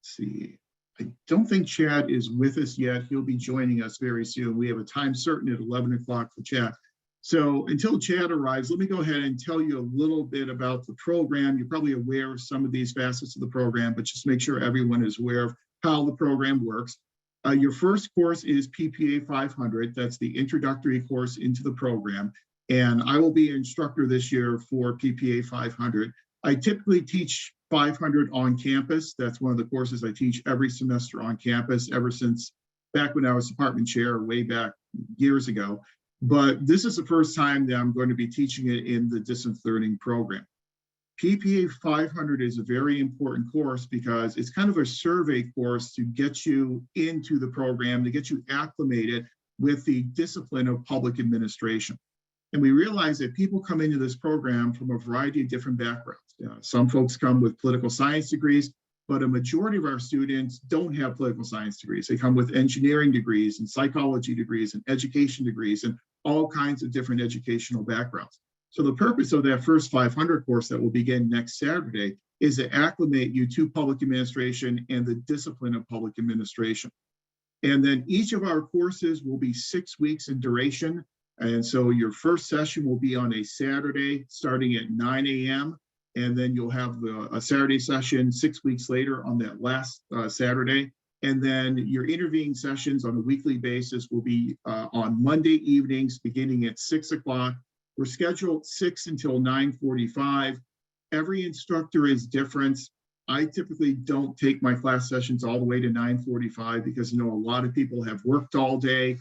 see. I don't think Chad is with us yet. He'll be joining us very soon. We have a time certain at 11 o'clock for Chad. So until Chad arrives, let me go ahead and tell you a little bit about the program. You're probably aware of some of these facets of the program, but just make sure everyone is aware of how the program works. Your first course is PPA 500. That's the introductory course into the program. And I will be an instructor this year for PPA 500. I typically teach 500 on campus. That's one of the courses I teach every semester on campus ever since back when I was department chair way back years ago. But this is the first time that I'm going to be teaching it in the distance learning program. PPA 500 is a very important course because it's kind of a survey course to get you into the program, to get you acclimated with the discipline of public administration. And we realize that people come into this program from a variety of different backgrounds. Some folks come with political science degrees, but a majority of our students don't have political science degrees. They come with engineering degrees and psychology degrees and education degrees and all kinds of different educational backgrounds. So the purpose of that first 500 course that will begin next Saturday is to acclimate you to public administration and the discipline of public administration. And then each of our courses will be 6 weeks in duration. And so your first session will be on a Saturday starting at 9 a.m. And then you'll have a Saturday session 6 weeks later on that last Saturday. And then your intervening sessions on a weekly basis will be on Monday evenings beginning at 6 o'clock. We're scheduled 6 until 9:45. Every instructor is different. I typically don't take my class sessions all the way to 9:45 because, a lot of people have worked all day.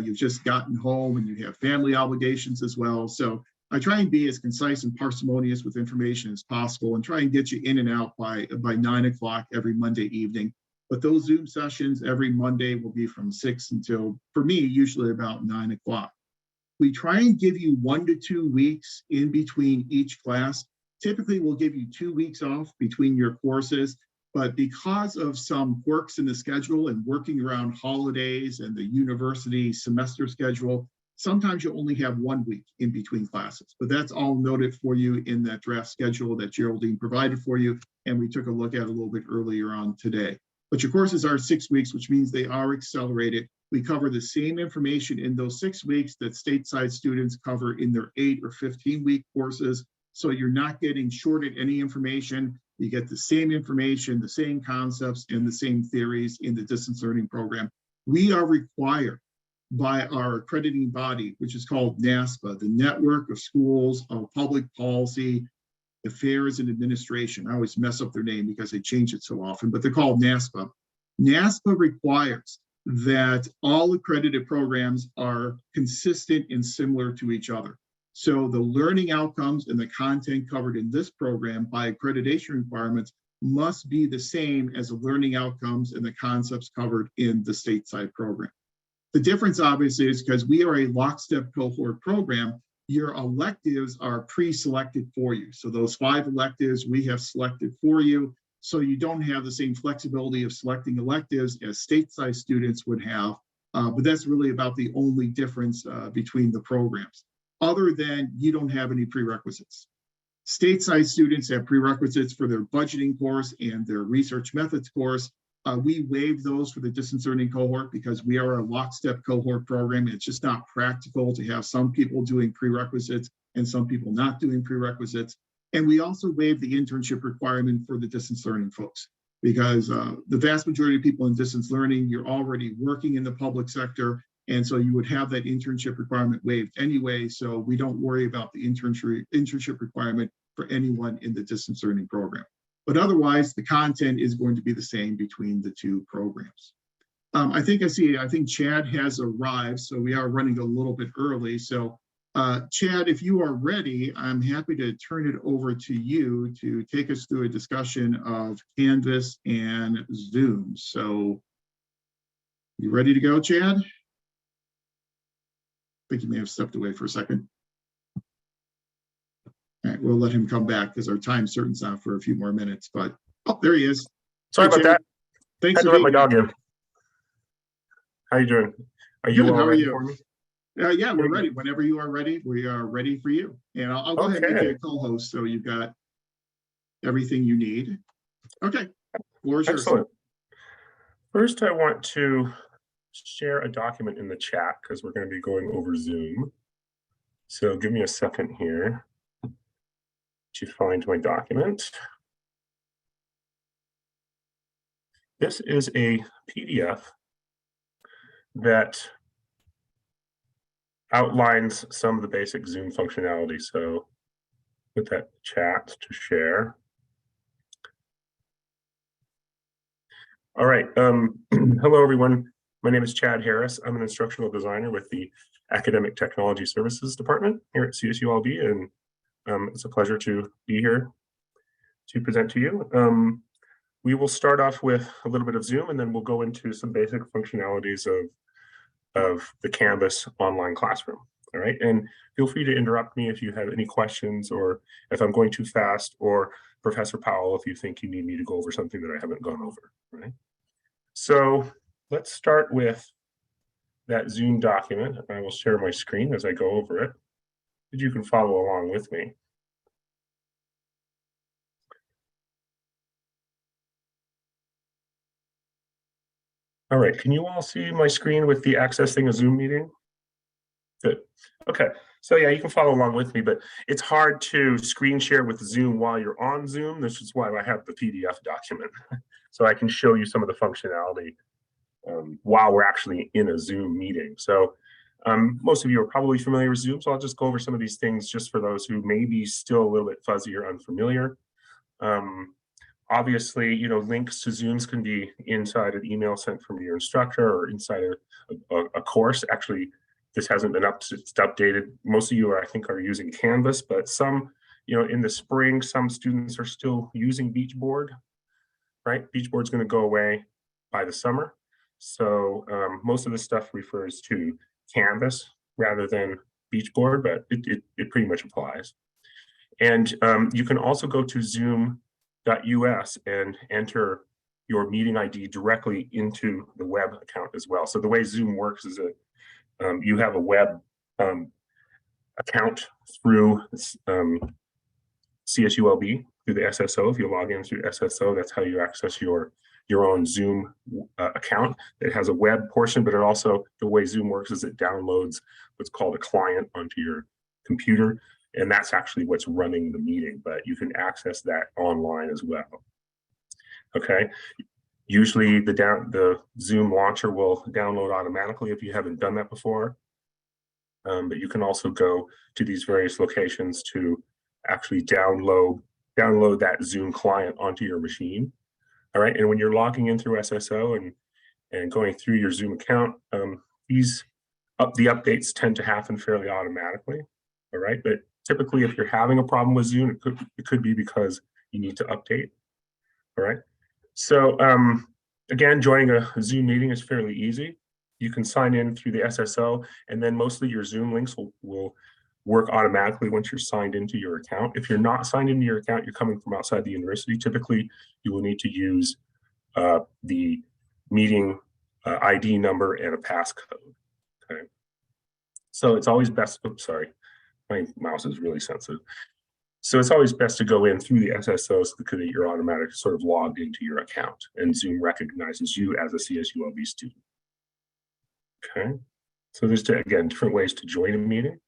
You've just gotten home and you have family obligations as well. So I try and be as concise and parsimonious with information as possible and try and get you in and out by 9 o'clock every Monday evening. But those Zoom sessions every Monday will be from 6 until, for me, usually about 9 o'clock. We try and give you 1 to 2 weeks in between each class. Typically, we'll give you 2 weeks off between your courses, but because of some quirks in the schedule and working around holidays and the university semester schedule, sometimes you only have 1 week in between classes, but that's all noted for you in that draft schedule that Geraldine provided for you, and we took a look at a little bit earlier on today. But your courses are 6 weeks, which means they are accelerated. We cover the same information in those 6 weeks that stateside students cover in their 8 or 15-week courses. So you're not getting shorted any information. You get the same information, the same concepts, and the same theories in the distance learning program. We are required by our accrediting body, which is called NASPA, the Network of Schools of Public Policy Affairs and Administration. I always mess up their name because they change it so often, but they're called NASPA. NASPA requires that all accredited programs are consistent and similar to each other. So the learning outcomes and the content covered in this program by accreditation requirements must be the same as the learning outcomes and the concepts covered in the stateside program. The difference obviously is because we are a lockstep cohort program, your electives are pre-selected for you. So those 5 electives we have selected for you. So you don't have the same flexibility of selecting electives as stateside students would have, but that's really about the only difference between the programs. Other than you don't have any prerequisites. Stateside students have prerequisites for their budgeting course and their research methods course. We waive those for the distance learning cohort because we are a lockstep cohort program. It's just not practical to have some people doing prerequisites and some people not doing prerequisites. And we also waive the internship requirement for the distance learning folks because the vast majority of people in distance learning, you're already working in the public sector. And so you would have that internship requirement waived anyway. So we don't worry about the internship requirement for anyone in the distance learning program. But otherwise, the content is going to be the same between the 2 programs. I think Chad has arrived, so we are running a little bit early. So Chad, if you are ready, I'm happy to turn it over to you to take us through a discussion of Canvas and Zoom. So you ready to go, Chad? I think he may have stepped away for a second. All right, we'll let him come back because our time certain's not for a few more minutes, but oh, there he is. Sorry about that. Thanks I had for to let my dog in. How you doing? Are you Good, all how are ready you? for me? Yeah, we're ready. Whenever you are ready, we are ready for you. And I'll go ahead and make you a co-host, so you've got everything you need. Okay, floor is yours. Excellent. First, I want to share a document in the chat because we're going to be going over Zoom. So give me a second here to find my document. This is a PDF that outlines some of the basic Zoom functionality. So put that chat to share. All right. Hello, everyone. My name is Chad Harris. I'm an instructional designer with the Academic Technology Services Department here at CSULB, and it's a pleasure to be here to present to you. We will start off with a little bit of Zoom, and then we'll go into some basic functionalities of the Canvas online classroom. All right, and feel free to interrupt me if you have any questions, or if I'm going too fast, or Professor Powell, if you think you need me to go over something that I haven't gone over, right? So let's start with that Zoom document. I will share my screen as I go over it, and you can follow along with me. All right, can you all see my screen with the accessing a Zoom meeting? Good. Okay, so yeah, you can follow along with me, but it's hard to screen share with Zoom while you're on Zoom. This is why I have the PDF document, so I can show you some of the functionality while we're actually in a Zoom meeting. So most of you are probably familiar with Zoom, so I'll just go over some of these things just for those who may be still a little bit fuzzy or unfamiliar. Obviously, you know, links to Zooms can be inside an email sent from your instructor or inside a course. Actually, this hasn't been updated. Most of you are, I think, are using Canvas, but some, you know, in the spring, some students are still using Beachboard, right? Beachboard's going to go away by the summer. So most of this stuff refers to Canvas rather than Beachboard, but it pretty much applies. And you can also go to zoom.us and enter your meeting ID directly into the web account as well. So the way Zoom works is that you have a web account through CSULB, through the SSO. If you log in through SSO, that's how you access your own Zoom account. It has a web portion, but it also, the way Zoom works is it downloads what's called a client onto your computer, and that's actually what's running the meeting, but you can access that online as well. Okay. Usually the Zoom launcher will download automatically if you haven't done that before. But you can also go to these various locations to actually download that Zoom client onto your machine. All right, and when you're logging in through SSO and going through your Zoom account, the updates tend to happen fairly automatically. All right, but typically if you're having a problem with Zoom, it could be because you need to update. All right. So again, joining a Zoom meeting is fairly easy. You can sign in through the SSO, and then mostly your Zoom links will work automatically once you're signed into your account. If you're not signed into your account, you're coming from outside the university, typically you will need to use the meeting ID number and a passcode. Okay. So it's always best, oops, sorry, my mouse is really sensitive. So it's always best to go in through the SSO so that you're automatically sort of logged into your account and Zoom recognizes you as a CSULB student. Okay, so there's, again, different ways to join a meeting.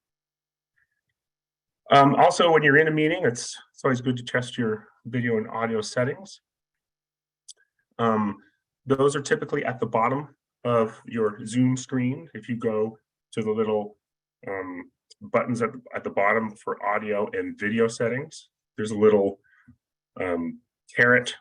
Also, when you're in a meeting, it's always good to test your video and audio settings. Those are typically at the bottom of your Zoom screen. If you go to the little buttons at the bottom for audio and video settings, there's a little caret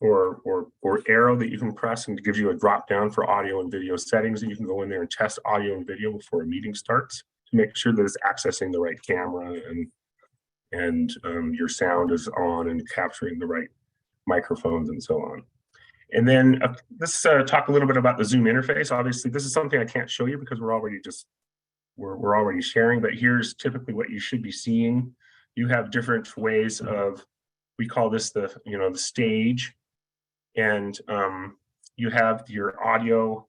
or arrow that you can press, and it gives you a drop down for audio and video settings, and you can go in there and test audio and video before a meeting starts to make sure that it's accessing the right camera and your sound is on and capturing the right microphones and so on. And then let's talk a little bit about the Zoom interface. Obviously, this is something I can't show you because we're already sharing, but here's typically what you should be seeing. You have different ways of, we call this the stage, and you have your audio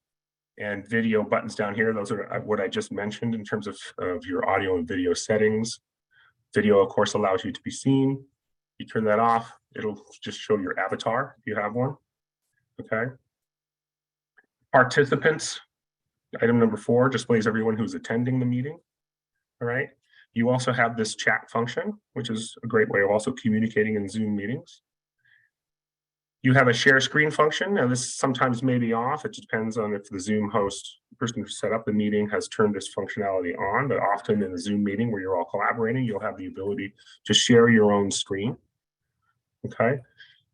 and video buttons down here. Those are what I just mentioned in terms of your audio and video settings. Video, of course, allows you to be seen. You turn that off, it'll just show your avatar if you have one. Okay. Participants, item number 4, displays everyone who's attending the meeting. All right. You also have this chat function, which is a great way of also communicating in Zoom meetings. You have a share screen function. Now this sometimes may be off. It depends on if the Zoom host, the person who set up the meeting, has turned this functionality on, but often in a Zoom meeting where you're all collaborating, you'll have the ability to share your own screen. Okay.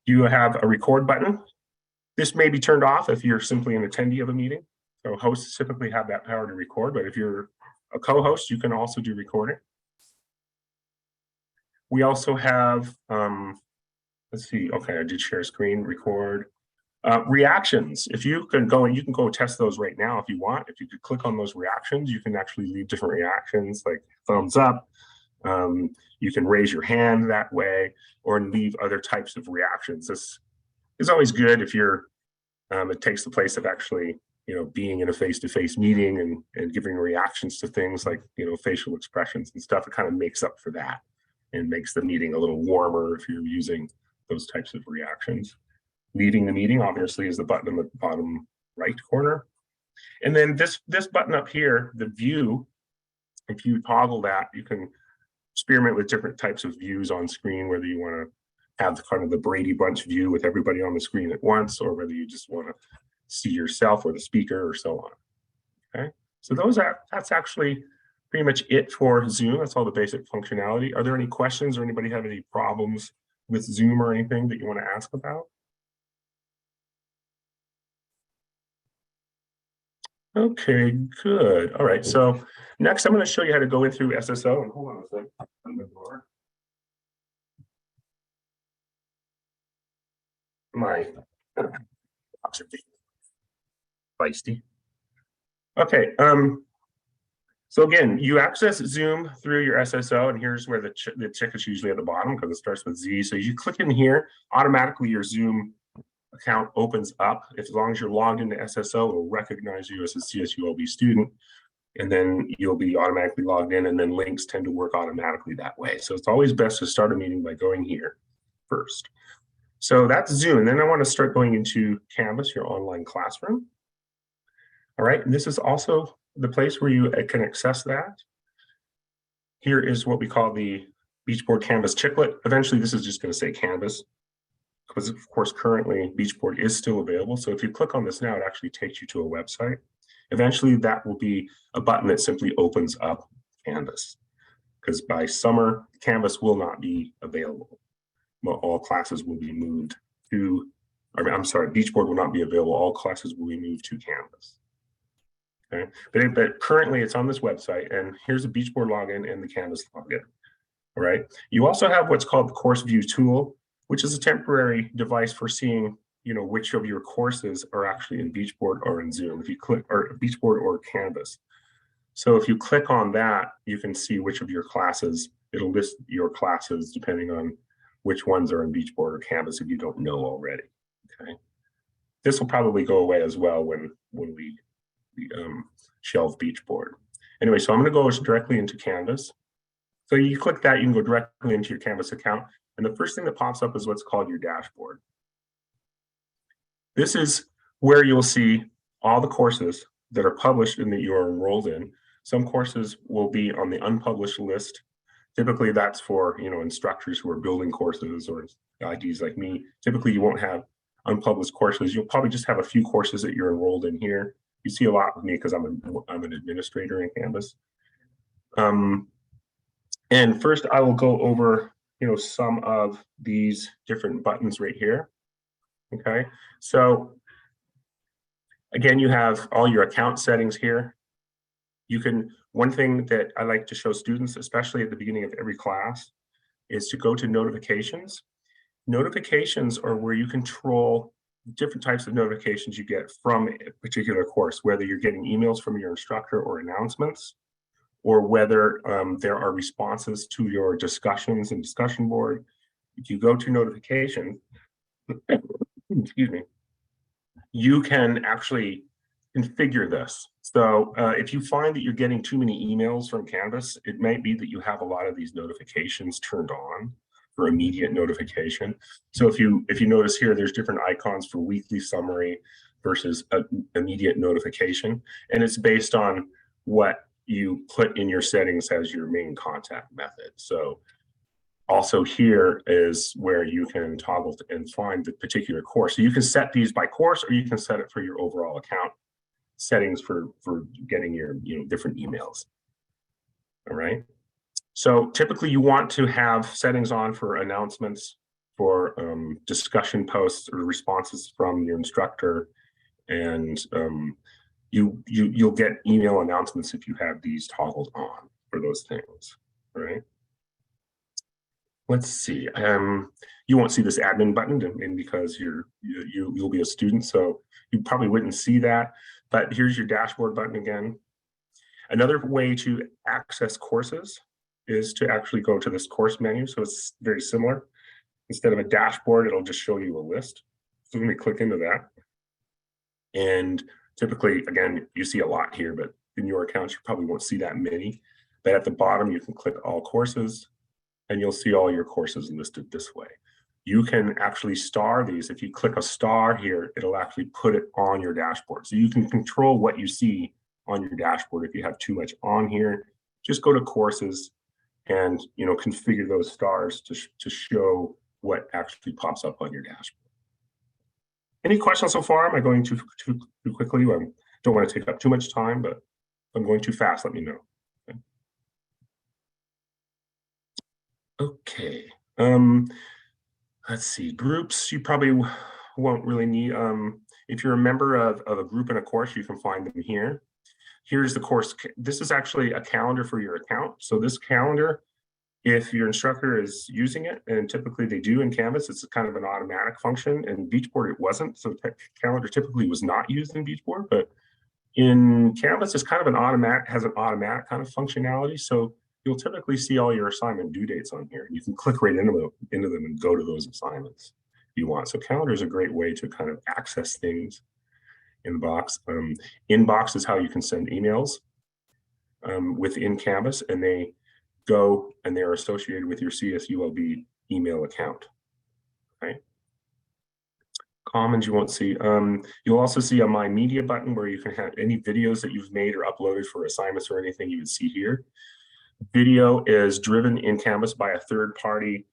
You have a record button. This may be turned off if you're simply an attendee of a meeting. So hosts typically have that power to record, but if you're a co-host, you can also do recording. We also have, let's see, okay, I did share screen, record. Reactions, if you can go and you can go test those right now if you want. If you could click on those reactions, you can actually leave different reactions like thumbs up. You can raise your hand that way or leave other types of reactions. This is always good if you're, it takes the place of actually, being in a face-to-face meeting and giving reactions to things like, facial expressions and stuff. It kind of makes up for that and makes the meeting a little warmer if you're using those types of reactions. Leaving the meeting, obviously, is the button in the bottom right corner. And then this button up here, the view, if you toggle that, you can experiment with different types of views on screen, whether you want to have kind of the Brady Bunch view with everybody on the screen at once, or whether you just want to see yourself or the speaker or so on. Okay, so that's actually pretty much it for Zoom. That's all the basic functionality. Are there any questions or anybody have any problems with Zoom or anything that you want to ask about? Okay, good. All right, so next I'm going to show you how to go in through SSO. And hold on a second. My feisty. Okay, so again, you access Zoom through your SSO, and here's where the check is usually at the bottom because it starts with Z. So you click in here, automatically your Zoom account opens up. As long as you're logged into SSO, it will recognize you as a CSULB student, and then you'll be automatically logged in, and then links tend to work automatically that way. So it's always best to start a meeting by going here first. So that's Zoom. And then I want to start going into Canvas, your online classroom. All right, and this is also the place where you can access that. Here is what we call the Beachboard Canvas chiclet. Eventually, this is just going to say Canvas, because of course, currently Beachboard is still available. So if you click on this now, it actually takes you to a website. Eventually, that will be a button that simply opens up Canvas, because by summer, Canvas will not be available. Well, all classes will be moved to, I'm sorry, Beachboard will not be available. All classes will be moved to Canvas. Okay, but currently it's on this website, and here's the Beachboard login and the Canvas login. All right. You also have what's called the Course View tool, which is a temporary device for seeing, which of your courses are actually in Beachboard or in Zoom. If you click, or Beachboard or Canvas. So if you click on that, you can see which of your classes. It'll list your classes depending on which ones are in Beachboard or Canvas if you don't know already. Okay. This will probably go away as well when we shelve Beachboard. Anyway, so I'm going to go directly into Canvas. So you click that, you can go directly into your Canvas account. And the first thing that pops up is what's called your dashboard. This is where you'll see all the courses that are published and that you are enrolled in. Some courses will be on the unpublished list. Typically that's for, instructors who are building courses or IDs like me. Typically you won't have unpublished courses. You'll probably just have a few courses that you're enrolled in here. You see a lot with me because I'm an administrator in Canvas. And first I will go over, some of these different buttons right here. Okay, so again, you have all your account settings here. One thing that I like to show students, especially at the beginning of every class, is to go to notifications. Notifications are where you control different types of notifications you get from a particular course, whether you're getting emails from your instructor or announcements, or whether there are responses to your discussions and discussion board. If you go to notifications, excuse me, you can actually configure this. So if you find that you're getting too many emails from Canvas, it might be that you have a lot of these notifications turned on for immediate notification. So if you notice here, there's different icons for weekly summary versus immediate notification, and it's based on what you put in your settings as your main contact method. So also here is where you can toggle and find the particular course. So you can set these by course, or you can set it for your overall account settings for getting your different emails. All right. So typically you want to have settings on for announcements, for discussion posts or responses from your instructor, and you'll get email announcements if you have these toggled on for those things. All right. Let's see. You won't see this admin button, and because you'll be a student, so you probably wouldn't see that. But here's your dashboard button again. Another way to access courses is to actually go to this course menu. So it's very similar. Instead of a dashboard, it'll just show you a list. So let me click into that. And typically, again, you see a lot here, but in your account, you probably won't see that many. But at the bottom, you can click all courses, and you'll see all your courses listed this way. You can actually star these. If you click a star here, it'll actually put it on your dashboard. So you can control what you see on your dashboard. If you have too much on here, just go to courses and configure those stars to show what actually pops up on your dashboard. Any questions so far? Am I going too quickly? I don't want to take up too much time, but if I'm going too fast, let me know. Okay. Let's see, groups, you probably won't really need. If you're a member of a group in a course, you can find them here. Here's the course. This is actually a calendar for your account. So this calendar, if your instructor is using it, and typically they do in Canvas, it's kind of an automatic function. In Beachboard, it wasn't. So calendar typically was not used in Beachboard, but in Canvas, it's kind of an automatic, has an automatic kind of functionality. So you'll typically see all your assignment due dates on here. You can click right into them and go to those assignments if you want. So calendar is a great way to kind of access things. Inbox. Inbox is how you can send emails within Canvas, and they go and they're associated with your CSULB email account. Okay. Commons you won't see. You'll also see a My Media button where you can have any videos that you've made or uploaded for assignments or anything you would see here. Video is driven in Canvas by a third-party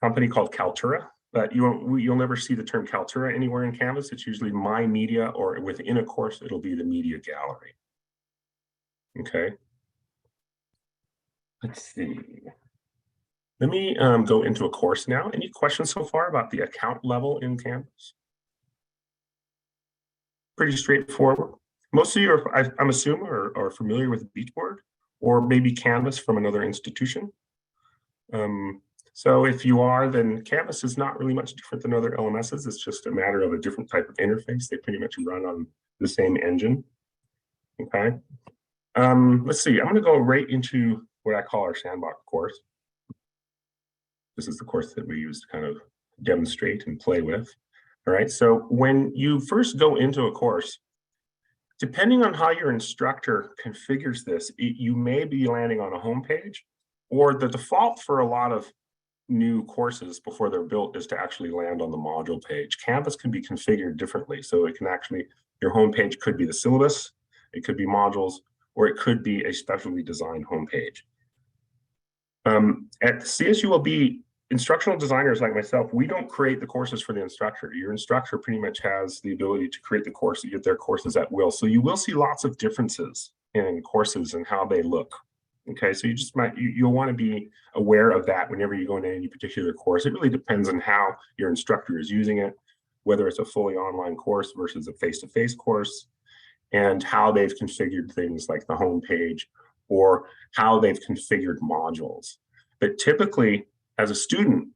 company called Kaltura, but you'll never see the term Kaltura anywhere in Canvas. It's usually My Media, or within a course, it'll be the media gallery. Okay. Let's see. Let me go into a course now. Any questions so far about the account level in Canvas? Pretty straightforward. Most of you, I'm assuming, are familiar with Beachboard, or maybe Canvas from another institution. So if you are, then Canvas is not really much different than other LMSs. It's just a matter of a different type of interface. They pretty much run on the same engine. Okay. Let's see. I'm going to go right into what I call our sandbox course. This is the course that we use to kind of demonstrate and play with. All right. So when you first go into a course, depending on how your instructor configures this, you may be landing on a home page, or the default for a lot of new courses before they're built is to actually land on the module page. Canvas can be configured differently. So it can actually, your home page could be the syllabus, it could be modules, or it could be a specially designed home page. At CSULB, instructional designers like myself, we don't create the courses for the instructor. Your instructor pretty much has the ability to create the course, get their courses at will. So you will see lots of differences in courses and how they look. Okay, so you'll want to be aware of that whenever you go into any particular course. It really depends on how your instructor is using it, whether it's a fully online course versus a face-to-face course, and how they've configured things like the home page or how they've configured modules. But typically, as a student,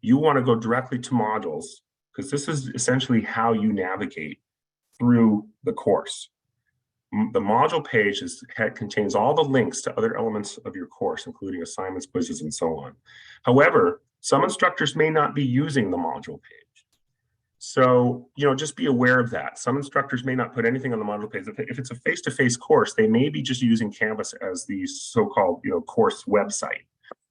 you want to go directly to modules, because this is essentially how you navigate through the course. The module page contains all the links to other elements of your course, including assignments, quizzes, and so on. However, some instructors may not be using the module page. So, just be aware of that. Some instructors may not put anything on the module page. If it's a face-to-face course, they may be just using Canvas as the so-called, course website.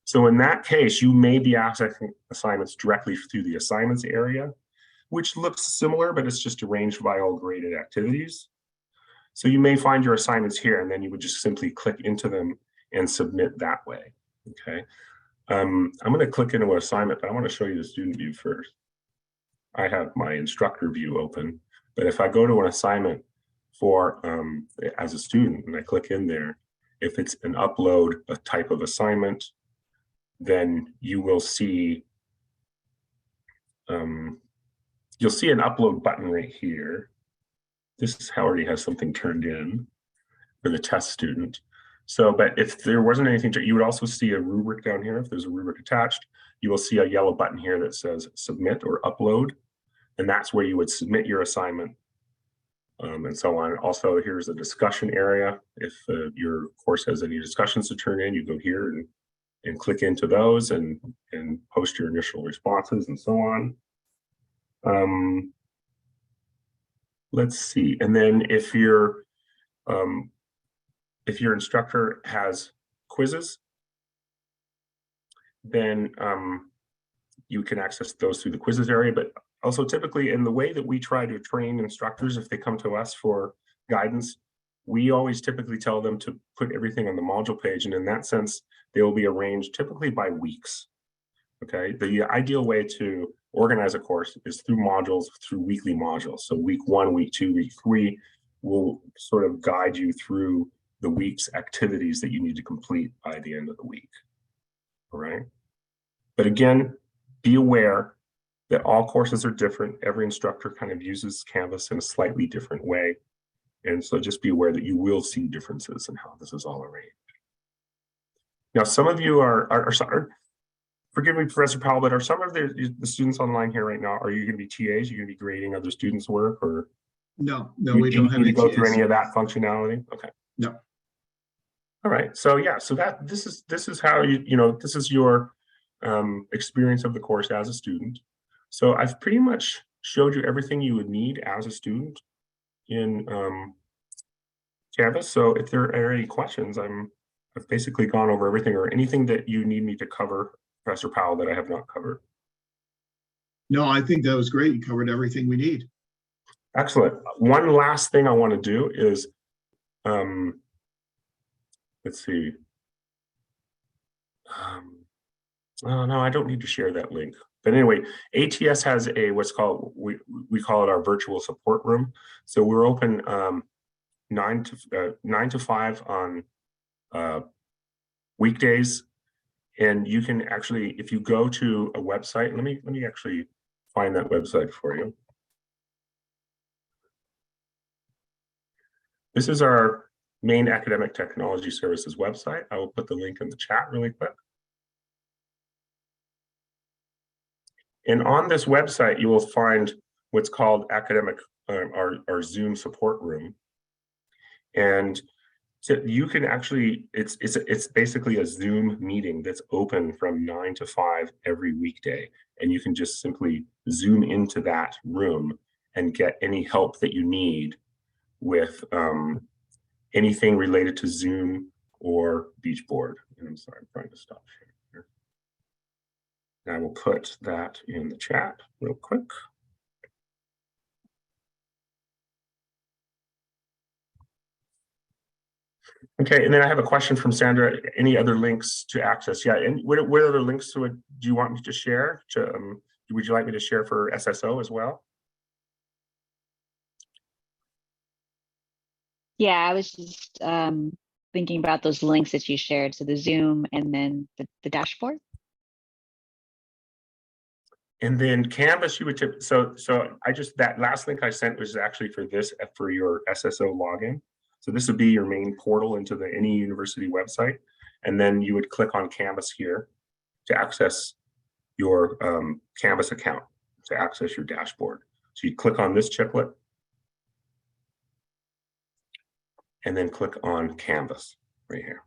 So in that case, you may be accessing assignments directly through the assignments area, which looks similar, but it's just arranged by all graded activities. So you may find your assignments here, and then you would just simply click into them and submit that way. Okay. I'm going to click into an assignment, but I want to show you the student view first. I have my instructor view open, but if I go to an assignment for as a student and I click in there, if it's an upload, a type of assignment, then you will see you'll see an upload button right here. This already has something turned in for the test student. So, but if there wasn't anything, you would also see a rubric down here. If there's a rubric attached, you will see a yellow button here that says submit or upload. And that's where you would submit your assignment and so on. Also, here's a discussion area. If your course has any discussions to turn in, you go here and click into those and post your initial responses and so on. Let's see. And then if your instructor has quizzes, then you can access those through the quizzes area. But also typically in the way that we try to train instructors, if they come to us for guidance, we always typically tell them to put everything on the module page. And in that sense, they will be arranged typically by weeks. Okay, the ideal way to organize a course is through modules, through weekly modules. So week 1, week 2, week 3 will sort of guide you through the week's activities that you need to complete by the end of the week. All right. But again, be aware that all courses are different. Every instructor kind of uses Canvas in a slightly different way. And so just be aware that you will see differences in how this is all arranged. Now, some of you are forgive me, Professor Powell, but are some of the students online here right now, are you going to be TAs? Are you going to be grading other students' work, or? No, we don't have any go through TAs. any of that functionality? Okay. No. All right. So yeah, so this is how this is your experience of the course as a student. So I've pretty much showed you everything you would need as a student in Canvas. So if there are any questions, I've basically gone over everything, or anything that you need me to cover, Professor Powell, that I have not covered. No, I think that was great. You covered everything we need. Excellent. One last thing I want to do is, let's see. Oh, no, I don't need to share that link. But anyway, ATS has a what's called, we call it our virtual support room. So we're open 9 to 5 on weekdays. And you can actually, if you go to a website, let me actually find that website for you. This is our main academic technology services website. I will put the link in the chat really quick. And on this website, you will find what's called academic, our Zoom support room. And so you can actually, it's basically a Zoom meeting that's open from 9 to 5 every weekday. And you can just simply Zoom into that room and get any help that you need with anything related to Zoom or Beachboard. And I'm sorry, I'm trying to stop here. And I will put that in the chat real quick. Okay, and then I have a question from Sandra. Any other links to access? Yeah, and what other links do you want me to share? Would you like me to share for SSO as well? Yeah, I was just thinking about those links that you shared. So the Zoom and then the dashboard. And then Canvas, you would tip. So that last link I sent was actually for for your SSO login. So this would be your main portal into any university website. And then you would click on Canvas here to access your Canvas account, to access your dashboard. So you click on this chiplet and then click on Canvas right here.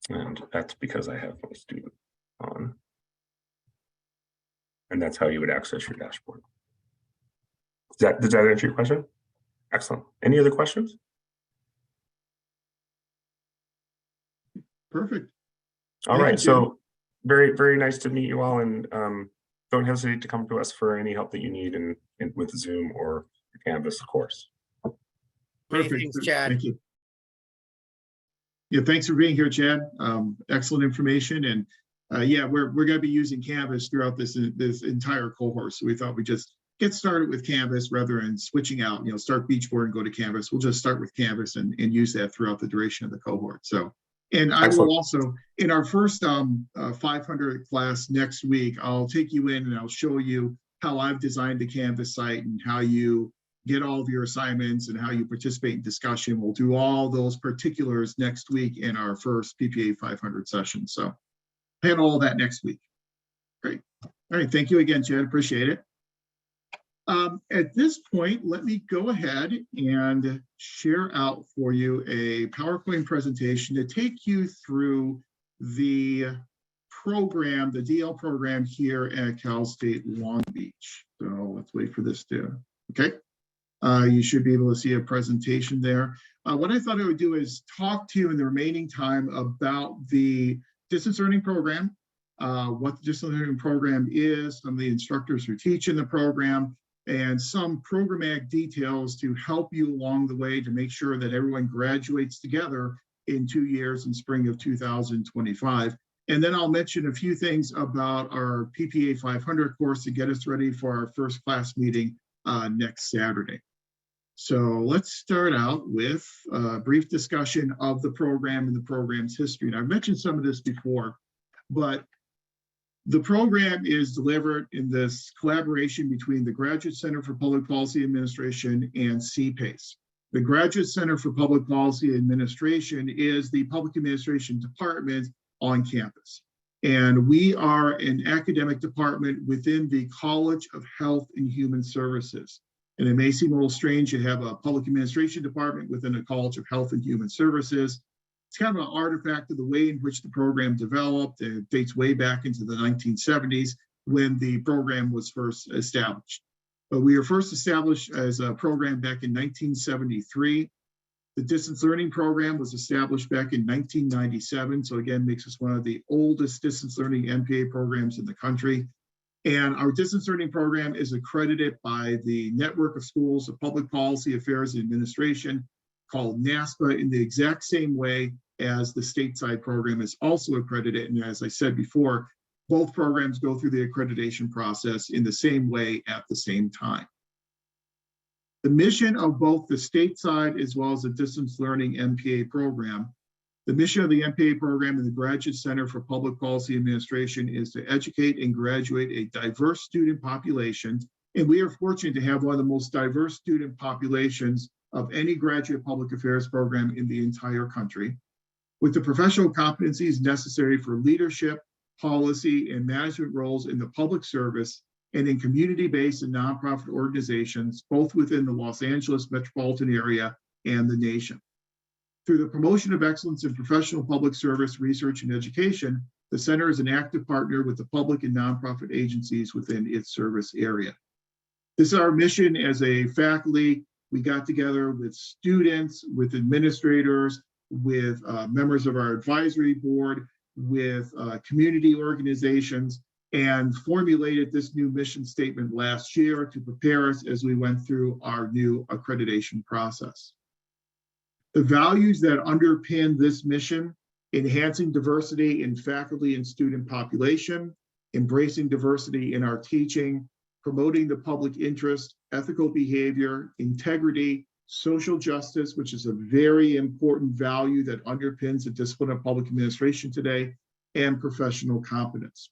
And that's because I have my student on. And that's how you would access your dashboard. Does that answer your question? Excellent. Any other questions? Perfect. All Thank right. you, Jim. So very, very nice to meet you all, and don't hesitate to come to us for any help that you need with Zoom or Canvas, of course. Many Perfect. thanks, Chad. Thank you. Yeah, thanks for being here, Chad. Excellent information. And yeah, we're going to be using Canvas throughout this entire cohort. So we thought we'd just get started with Canvas rather than switching out, start Beachboard and go to Canvas. We'll just start with Canvas and use that throughout the duration of the cohort. So, and I Excellent. will also, in our first 500 class next week, I'll take you in and I'll show you how I've designed the Canvas site and how you get all of your assignments and how you participate in discussion. We'll do all those particulars next week in our first PPA 500 session. So handle all that next week. Great. All right. Thank you again, Chad. Appreciate it. At this point, let me go ahead and share out for you a PowerPoint presentation to take you through the program, the DL program here at Cal State Long Beach. So let's wait for this to, okay. You should be able to see a presentation there. What I thought I would do is talk to you in the remaining time about the distance learning program, what the distance learning program is, some of the instructors who teach in the program, and some programmatic details to help you along the way to make sure that everyone graduates together in 2 years in spring of 2025. And then I'll mention a few things about our PPA 500 course to get us ready for our first class meeting next Saturday. So let's start out with a brief discussion of the program and the program's history. And I've mentioned some of this before, but the program is delivered in this collaboration between the Graduate Center for Public Policy Administration and CPACE. The Graduate Center for Public Policy Administration is the public administration department on campus. And we are an academic department within the College of Health and Human Services. And it may seem a little strange to have a public administration department within a College of Health and Human Services. It's kind of an artifact of the way in which the program developed. It dates way back into the 1970s when the program was first established. But we were first established as a program back in 1973. The distance learning program was established back in 1997. So again, makes us one of the oldest distance learning MPA programs in the country. And our distance learning program is accredited by the Network of Schools of Public Policy Affairs and Administration, called NASPA, in the exact same way as the stateside program is also accredited. And as I said before, both programs go through the accreditation process in the same way at the same time. The mission of both the stateside as well as the distance learning MPA program, the mission of the MPA program and the Graduate Center for Public Policy Administration is to educate and graduate a diverse student population. And we are fortunate to have one of the most diverse student populations of any graduate public affairs program in the entire country, with the professional competencies necessary for leadership, policy, and management roles in the public service and in community-based and nonprofit organizations, both within the Los Angeles metropolitan area and the nation. Through the promotion of excellence in professional public service, research, and education, the center is an active partner with the public and nonprofit agencies within its service area. This is our mission as a faculty. We got together with students, with administrators, with members of our advisory board, with community organizations, and formulated this new mission statement last year to prepare us as we went through our new accreditation process. The values that underpin this mission: enhancing diversity in faculty and student population, embracing diversity in our teaching, promoting the public interest, ethical behavior, integrity, social justice, which is a very important value that underpins the discipline of public administration today, and professional competence.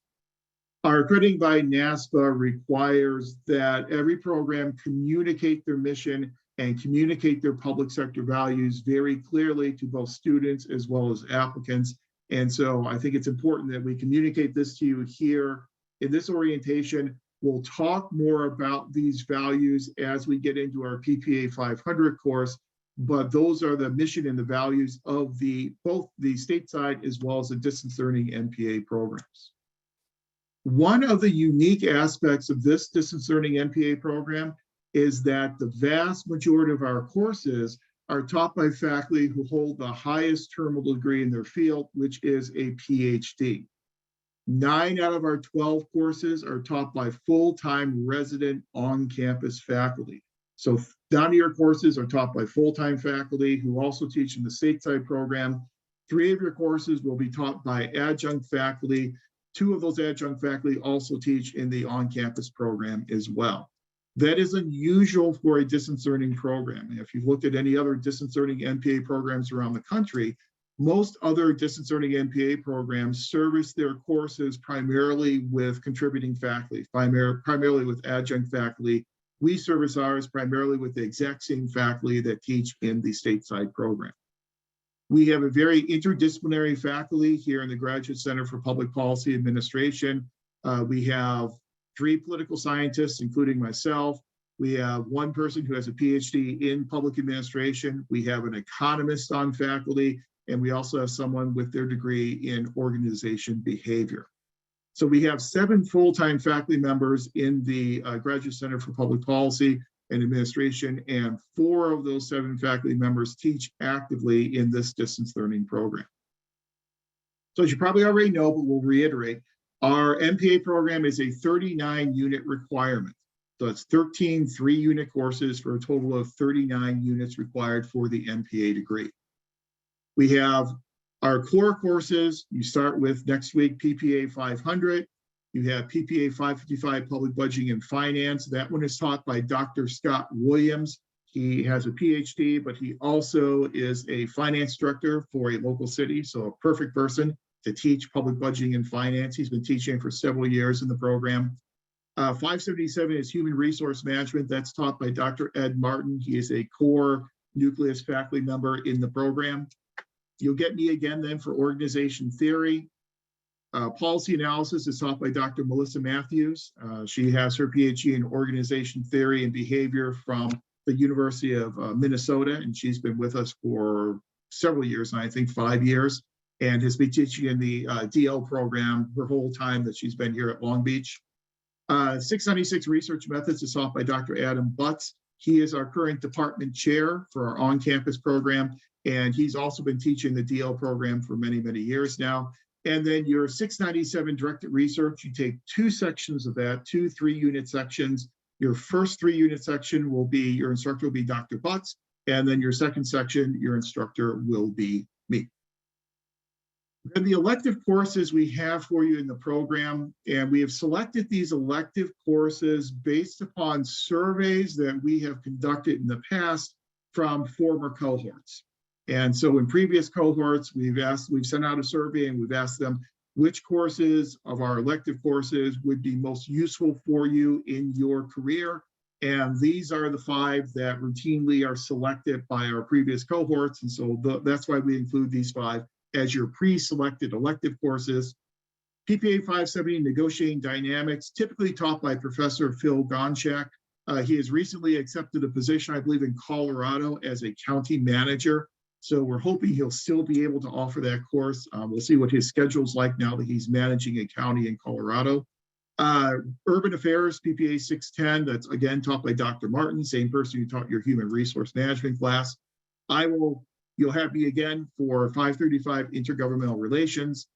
Our accrediting by NASPA requires that every program communicate their mission and communicate their public sector values very clearly to both students as well as applicants. And so I think it's important that we communicate this to you here in this orientation. We'll talk more about these values as we get into our PPA 500 course, but those are the mission and the values of both the stateside as well as the distance learning MPA programs. One of the unique aspects of this distance learning MPA program is that the vast majority of our courses are taught by faculty who hold the highest terminal degree in their field, which is a PhD. 9 out of our 12 courses are taught by full-time resident on-campus faculty. So down to your courses are taught by full-time faculty who also teach in the stateside program. 3 of your courses will be taught by adjunct faculty. 2 of those adjunct faculty also teach in the on-campus program as well. That is unusual for a distance learning program. If you've looked at any other distance learning MPA programs around the country, most other distance learning MPA programs service their courses primarily with contributing faculty, primarily with adjunct faculty. We service ours primarily with the exact same faculty that teach in the stateside program. We have a very interdisciplinary faculty here in the Graduate Center for Public Policy Administration. We have 3 political scientists, including myself. We have 1 person who has a PhD in public administration. We have an economist on faculty, and we also have someone with their degree in organization behavior. So we have 7 full-time faculty members in the Graduate Center for Public Policy and Administration, and 4 of those 7 faculty members teach actively in this distance learning program. So as you probably already know, but we'll reiterate, our MPA program is a 39-unit requirement. So it's 13 3-unit courses for a total of 39 units required for the MPA degree. We have our core courses. You start with next week PPA 500. You have PPA 555 Public Budgeting and Finance. That one is taught by Dr. Scott Williams. He has a PhD, but he also is a finance director for a local city, so a perfect person to teach public budgeting and finance. He's been teaching for several years in the program. 577 is Human Resource Management. That's taught by Dr. Ed Martin. He is a core nucleus faculty member in the program. You'll get me again then for organization theory. Policy analysis is taught by Dr. Melissa Matthews. She has her PhD in organization theory and behavior from the University of Minnesota, and she's been with us for several years, I think 5 years, and has been teaching in the DL program her whole time that she's been here at Long Beach. 696 Research Methods is taught by Dr. Adam Butts. He is our current department chair for our on-campus program, and he's also been teaching the DL program for many, many years now. And then your 697 Directed Research, you take 2 sections of that, 2 3-unit sections. Your first 3-unit section will be, your instructor will be Dr. Butts, and then your second section, your instructor will be me. Then the elective courses we have for you in the program, and we have selected these elective courses based upon surveys that we have conducted in the past from former cohorts. And so in previous cohorts, we've sent out a survey and we've asked them which courses of our elective courses would be most useful for you in your career. And these are the 5 that routinely are selected by our previous cohorts. And so that's why we include these 5 as your pre-selected elective courses. PPA 570 Negotiating Dynamics, typically taught by Professor Phil Gonchak. He has recently accepted a position, I believe, in Colorado as a county manager. So we're hoping he'll still be able to offer that course. We'll see what his schedule's like now that he's managing a county in Colorado. Urban Affairs, PPA 610, that's again taught by Dr. Martin, same person who taught your Human Resource Management class. You'll have me again for 535 Intergovernmental Relations.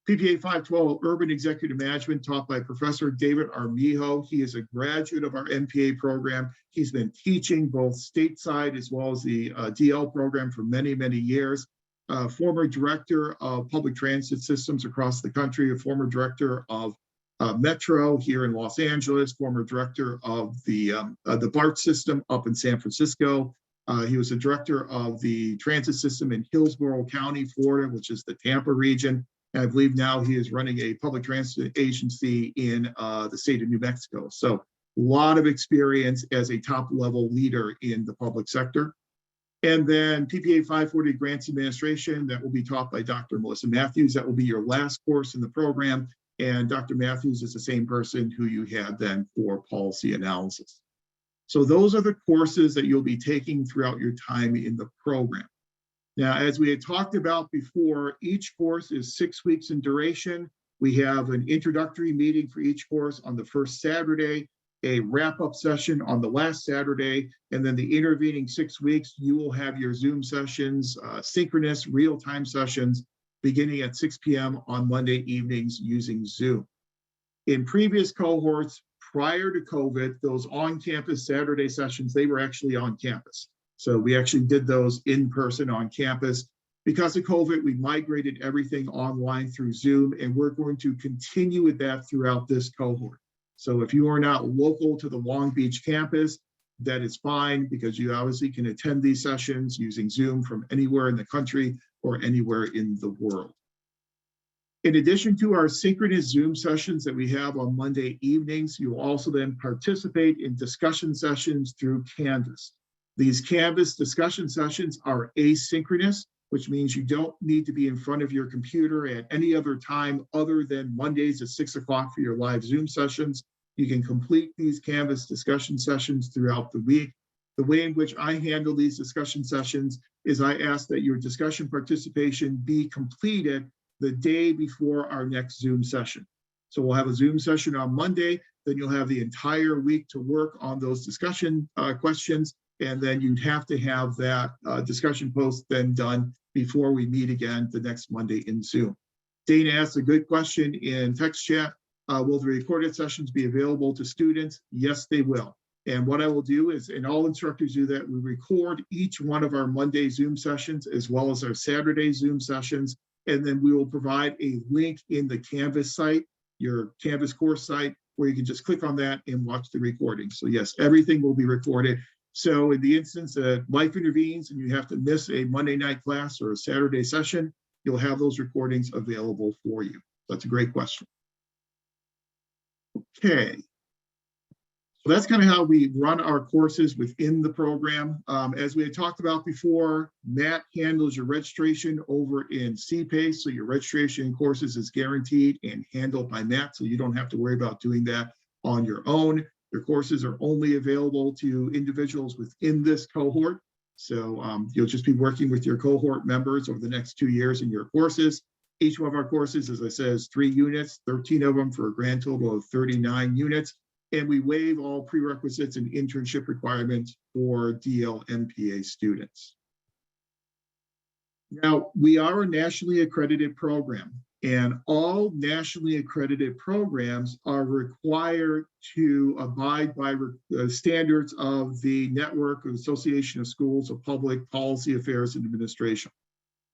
PPA 512 Urban Executive Management, taught by Professor David Armijo. He is a graduate of our MPA program. He's been teaching both stateside as well as the DL program for many, many years. Former director of public transit systems across the country, a former director of Metro here in Los Angeles, former director of the BART system up in San Francisco. He was the director of the transit system in Hillsborough County, Florida, which is the Tampa region. And I believe now he is running a public transit agency in the state of New Mexico. So a lot of experience as a top level leader in the public sector. And then PPA 540 Grants Administration, that will be taught by Dr. Melissa Matthews. That will be your last course in the program. And Dr. Matthews is the same person who you had then for policy analysis. So those are the courses that you'll be taking throughout your time in the program. Now, as we had talked about before, each course is 6 weeks in duration. We have an introductory meeting for each course on the first Saturday, a wrap-up session on the last Saturday, and then the intervening 6 weeks, you will have your Zoom sessions, synchronous real-time sessions beginning at 6 p.m. on Monday evenings using Zoom. In previous cohorts, prior to COVID, those on-campus Saturday sessions, they were actually on campus. So we actually did those in person on campus. Because of COVID, we migrated everything online through Zoom, and we're going to continue with that throughout this cohort. So if you are not local to the Long Beach campus, that is fine, because you obviously can attend these sessions using Zoom from anywhere in the country or anywhere in the world. In addition to our synchronous Zoom sessions that we have on Monday evenings, you will also then participate in discussion sessions through Canvas. These Canvas discussion sessions are asynchronous, which means you don't need to be in front of your computer at any other time other than Mondays at 6 o'clock for your live Zoom sessions. You can complete these Canvas discussion sessions throughout the week. The way in which I handle these discussion sessions is I ask that your discussion participation be completed the day before our next Zoom session. So we'll have a Zoom session on Monday, then you'll have the entire week to work on those discussion questions, and then you'd have to have that discussion post then done before we meet again the next Monday in Zoom. Dana asked a good question in text chat. Will the recorded sessions be available to students? Yes, they will. And what I will do is, and all instructors do that, we record each one of our Monday Zoom sessions as well as our Saturday Zoom sessions. And then we will provide a link in the Canvas site, your Canvas course site, where you can just click on that and watch the recording. So yes, everything will be recorded. So in the instance that life intervenes and you have to miss a Monday night class or a Saturday session, you'll have those recordings available for you. That's a great question. Okay. So that's kind of how we run our courses within the program. As we had talked about before, Matt handles your registration over in CPACE. So your registration in courses is guaranteed and handled by Matt. So you don't have to worry about doing that on your own. Your courses are only available to individuals within this cohort. So you'll just be working with your cohort members over the next 2 years in your courses. Each one of our courses, as I said, is 3 units, 13 of them for a grand total of 39 units. And we waive all prerequisites and internship requirements for DLMPA students. Now, we are a nationally accredited program, and all nationally accredited programs are required to abide by standards of the Network of Association of Schools of Public Policy Affairs and Administration.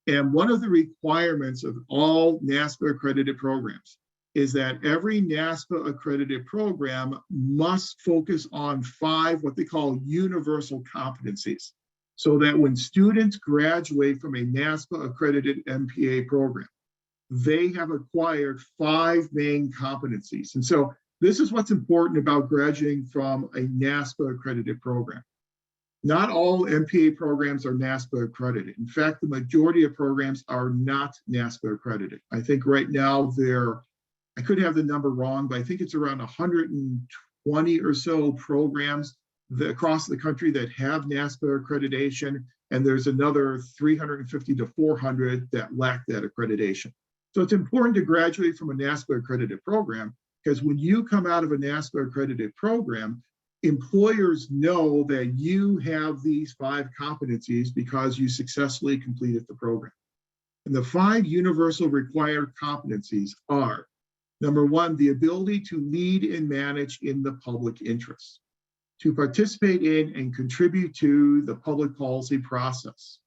And one of the requirements of all NASPA accredited programs is that every NASPA accredited program must focus on 5 what they call universal competencies, so that when students graduate from a NASPA accredited MPA program, they have acquired 5 main competencies. And so this is what's important about graduating from a NASPA accredited program. Not all MPA programs are NASPA accredited. In fact, the majority of programs are not NASPA accredited. I think right now I could have the number wrong, but I think it's around 120 or so programs across the country that have NASPA accreditation, and there's another 350 to 400 that lack that accreditation. So it's important to graduate from a NASPA accredited program, because when you come out of a NASPA accredited program, employers know that you have these 5 competencies because you successfully completed the program. And the 5 universal required competencies are: number 1, the ability to lead and manage in the public interest, to participate in and contribute to the public policy process,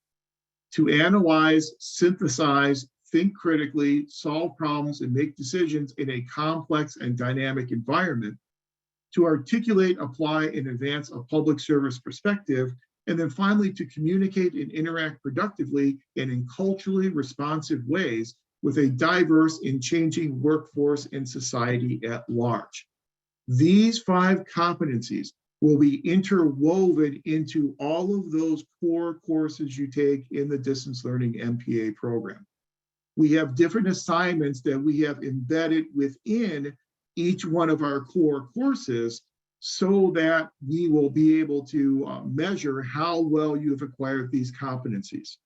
to analyze, synthesize, think critically, solve problems, and make decisions in a complex and dynamic environment, to articulate, apply, and advance a public service perspective, and then finally to communicate and interact productively and in culturally responsive ways with a diverse and changing workforce and society at large. These 5 competencies will be interwoven into all of those core courses you take in the distance learning MPA program. We have different assignments that we have embedded within each one of our core courses so that we will be able to measure how well you have acquired these competencies.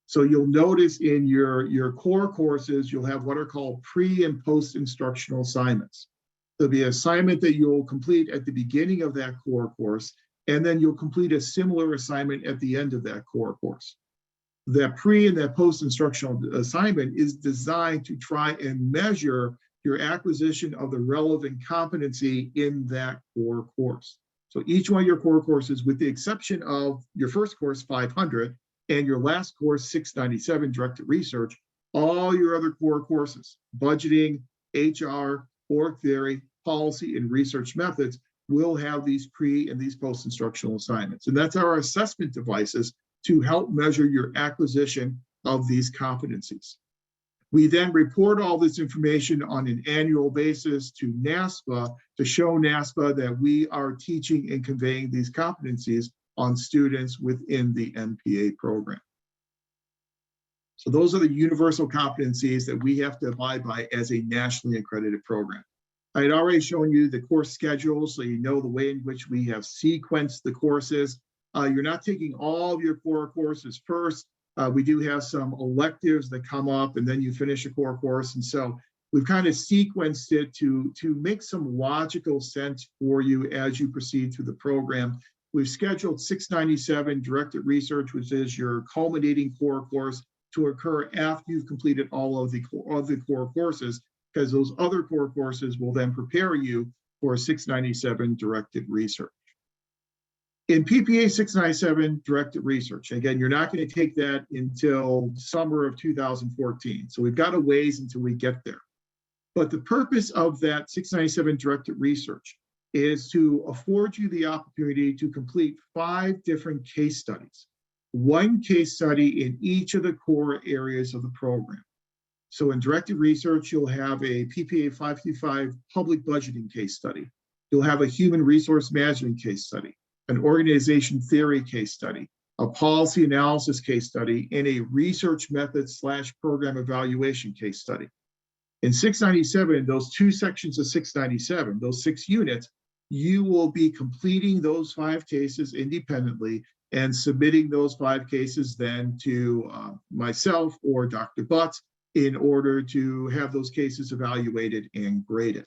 So you'll notice in your core courses, you'll have what are called pre and post instructional assignments. There'll be an assignment that you'll complete at the beginning of that core course, and then you'll complete a similar assignment at the end of that core course. That pre and that post instructional assignment is designed to try and measure your acquisition of the relevant competency in that core course. So each one of your core courses, with the exception of your first course, 500, and your last course, 697, Directed Research, all your other core courses, budgeting, HR, org theory, policy, and research methods, will have these pre and these post instructional assignments. And that's our assessment devices to help measure your acquisition of these competencies. We then report all this information on an annual basis to NASPA to show NASPA that we are teaching and conveying these competencies on students within the MPA program. So those are the universal competencies that we have to abide by as a nationally accredited program. I had already shown you the course schedule, so you know the way in which we have sequenced the courses. You're not taking all of your core courses first. We do have some electives that come up, and then you finish a core course. And so we've kind of sequenced it to make some logical sense for you as you proceed through the program. We've scheduled 697 Directed Research, which is your culminating core course, to occur after you've completed all of the core courses, because those other core courses will then prepare you for 697 Directed Research. In PPA 697 Directed Research, again, you're not going to take that until summer of 2014. So we've got a ways until we get there. But the purpose of that 697 Directed Research is to afford you the opportunity to complete 5 different case studies. 1 case study in each of the core areas of the program. So in Directed Research, you'll have a PPA 535 public budgeting case study. You'll have a human resource management case study, an organization theory case study, a policy analysis case study, and a research method / program evaluation case study. In 697, those 2 sections of 697, those 6 units, you will be completing those 5 cases independently and submitting those 5 cases then to myself or Dr. Butts in order to have those cases evaluated and graded.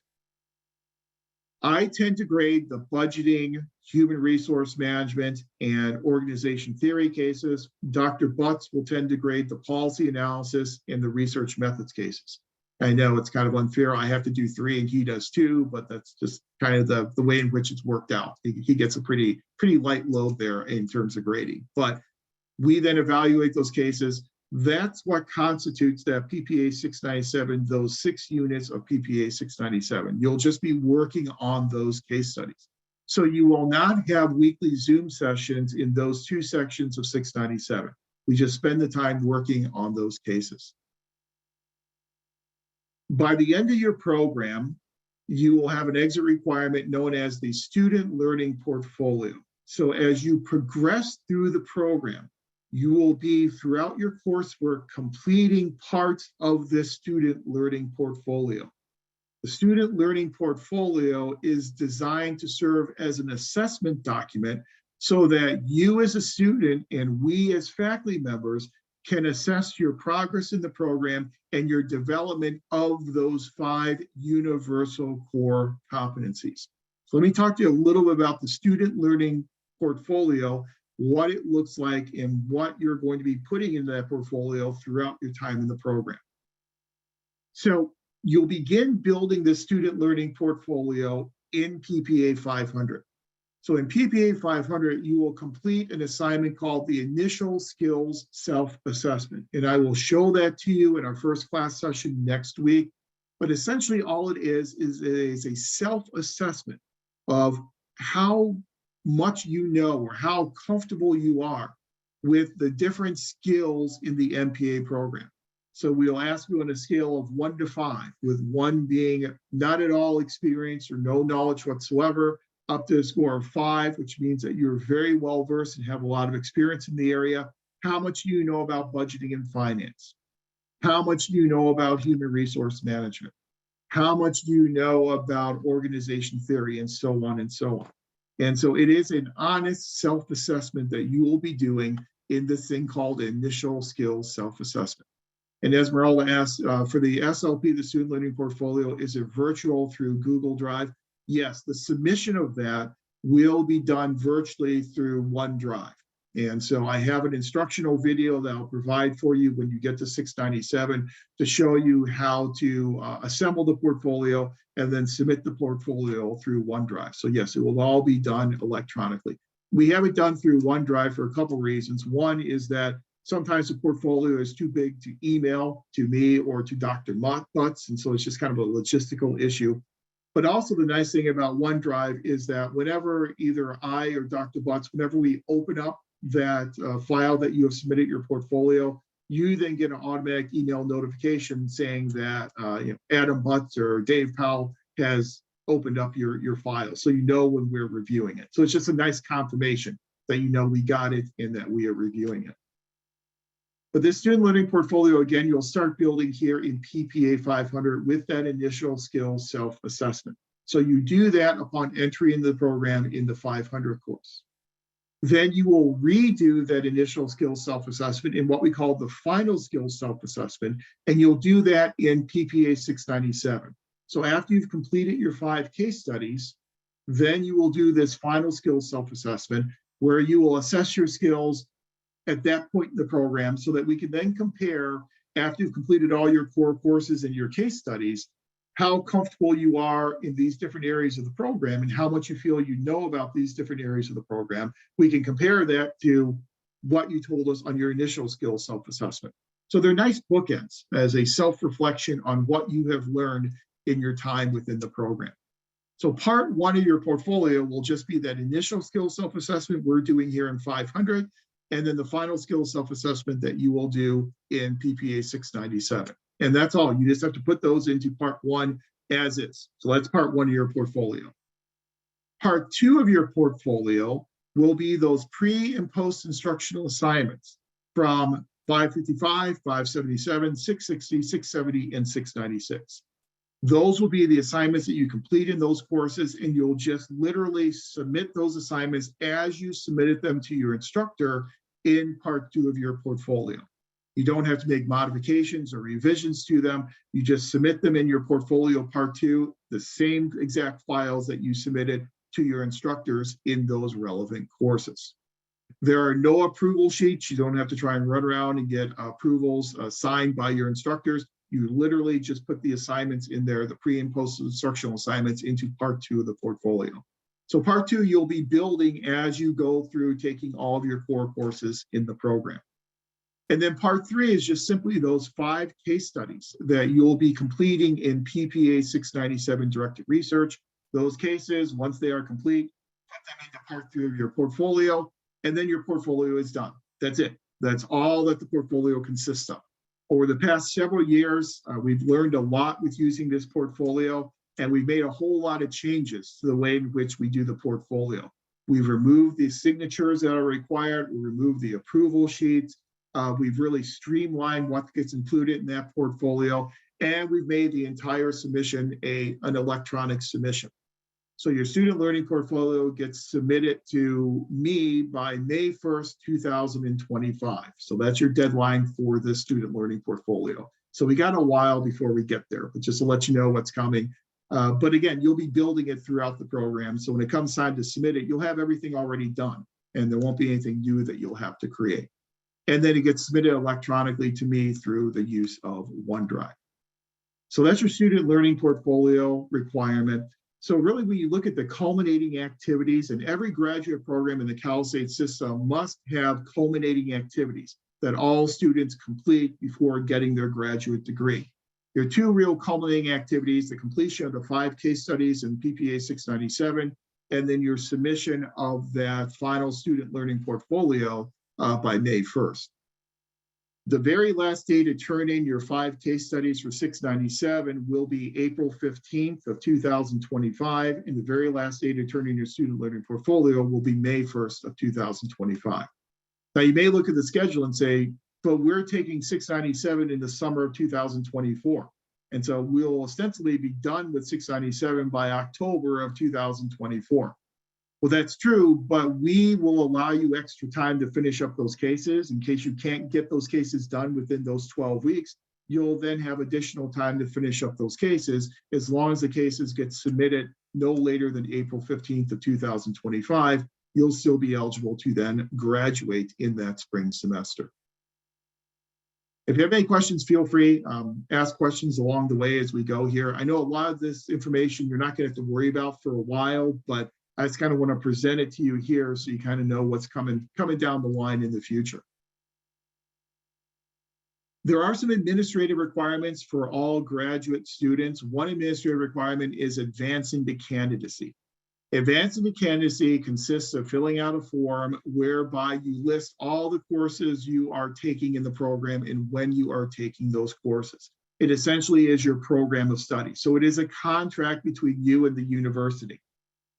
I tend to grade the budgeting, human resource management, and organization theory cases. Dr. Butts will tend to grade the policy analysis and the research methods cases. I know it's kind of unfair. I have to do 3 and he does 2, but that's just kind of the way in which it's worked out. He gets a pretty light load there in terms of grading. But we then evaluate those cases. That's what constitutes that PPA 697, those 6 units of PPA 697. You'll just be working on those case studies. So you will not have weekly Zoom sessions in those 2 sections of 697. We just spend the time working on those cases. By the end of your program, you will have an exit requirement known as the Student Learning Portfolio. So as you progress through the program, you will be throughout your coursework completing parts of this Student Learning Portfolio. The Student Learning Portfolio is designed to serve as an assessment document so that you as a student and we as faculty members can assess your progress in the program and your development of those 5 universal core competencies. So let me talk to you a little bit about the Student Learning Portfolio, what it looks like, and what you're going to be putting in that portfolio throughout your time in the program. So you'll begin building the Student Learning Portfolio in PPA 500. So in PPA 500, you will complete an assignment called the Initial Skills Self-Assessment. And I will show that to you in our first class session next week. But essentially all it is a self-assessment of how much you know or how comfortable you are with the different skills in the MPA program. So we'll ask you on a scale of 1 to 5, with 1 being not at all experienced or no knowledge whatsoever, up to a score of 5, which means that you're very well versed and have a lot of experience in the area. How much do you know about budgeting and finance? How much do you know about human resource management? How much do you know about organization theory, and so on and so on? And so it is an honest self-assessment that you will be doing in this thing called initial skills self-assessment. And Esmeralda asked, for the SLP, the Student Learning Portfolio, is it virtual through Google Drive? Yes, the submission of that will be done virtually through OneDrive. And so I have an instructional video that I'll provide for you when you get to 697 to show you how to assemble the portfolio and then submit the portfolio through OneDrive. So yes, it will all be done electronically. We have it done through OneDrive for a couple reasons. One is that sometimes the portfolio is too big to email to me or to Dr. Butts, and so it's just kind of a logistical issue. But also the nice thing about OneDrive is that whenever either I or Dr. Butts, whenever we open up that file that you have submitted your portfolio, you then get an automatic email notification saying that Adam Butts or Dave Powell has opened up your file. So you know when we're reviewing it. So it's just a nice confirmation that you know we got it and that we are reviewing it. But this student learning portfolio, again, you'll start building here in PPA 500 with that initial skills self-assessment. So you do that upon entry in the program in the 500 course. Then you will redo that initial skills self-assessment in what we call the final skills self-assessment, and you'll do that in PPA 697. So after you've completed your 5 case studies, then you will do this final skills self-assessment where you will assess your skills at that point in the program so that we can then compare, after you've completed all your core courses and your case studies, how comfortable you are in these different areas of the program and how much you feel you know about these different areas of the program. We can compare that to what you told us on your initial skills self-assessment. So they're nice bookends as a self-reflection on what you have learned in your time within the program. So part 1 of your portfolio will just be that initial skills self-assessment we're doing here in 500, and then the final skills self-assessment that you will do in PPA 697. And that's all. You just have to put those into part 1 as is. So that's part 1 of your portfolio. Part 2 of your portfolio will be those pre and post instructional assignments from 555, 577, 660, 670, and 696. Those will be the assignments that you complete in those courses, and you'll just literally submit those assignments as you submitted them to your instructor in part 2 of your portfolio. You don't have to make modifications or revisions to them. You just submit them in your portfolio part 2, the same exact files that you submitted to your instructors in those relevant courses. There are no approval sheets. You don't have to try and run around and get approvals signed by your instructors. You literally just put the assignments in there, the pre and post instructional assignments, into part 2 of the portfolio. So part 2, you'll be building as you go through taking all of your core courses in the program. And then part 3 is just simply those 5 case studies that you'll be completing in PPA 697 directed research. Those cases, once they are complete, put them into part 3 of your portfolio, and then your portfolio is done. That's it. That's all that the portfolio consists of. Over the past several years, we've learned a lot with using this portfolio, and we've made a whole lot of changes to the way in which we do the portfolio. We've removed the signatures that are required. We removed the approval sheets. We've really streamlined what gets included in that portfolio, and we've made the entire submission an electronic submission. So your student learning portfolio gets submitted to me by May 1st, 2025. So that's your deadline for this student learning portfolio. So we got a while before we get there, but just to let you know what's coming. But again, you'll be building it throughout the program. So when it comes time to submit it, you'll have everything already done, and there won't be anything new that you'll have to create. And then it gets submitted electronically to me through the use of OneDrive. So that's your student learning portfolio requirement. So really, when you look at the culminating activities, and every graduate program in the Cal State system must have culminating activities that all students complete before getting their graduate degree. Your 2 real culminating activities: the completion of the 5 case studies in PPA 697, and then your submission of that final student learning portfolio by May 1st. The very last day to turn in your 5 case studies for 697 will be April 15th of 2025, and the very last day to turn in your student learning portfolio will be May 1st of 2025. Now, you may look at the schedule and say, but we're taking 697 in the summer of 2024. And so we'll ostensibly be done with 697 by October of 2024. Well, that's true, but we will allow you extra time to finish up those cases. In case you can't get those cases done within those 12 weeks, you'll then have additional time to finish up those cases, as long as the cases get submitted no later than April 15th of 2025, you'll still be eligible to then graduate in that spring semester. If you have any questions, feel free, ask questions along the way as we go here. I know a lot of this information you're not going to have to worry about for a while, but I just kind of want to present it to you here so you kind of know what's coming down the line in the future. There are some administrative requirements for all graduate students. One administrative requirement is advancing to candidacy. Advancing to candidacy consists of filling out a form whereby you list all the courses you are taking in the program and when you are taking those courses. It essentially is your program of study. So it is a contract between you and the university.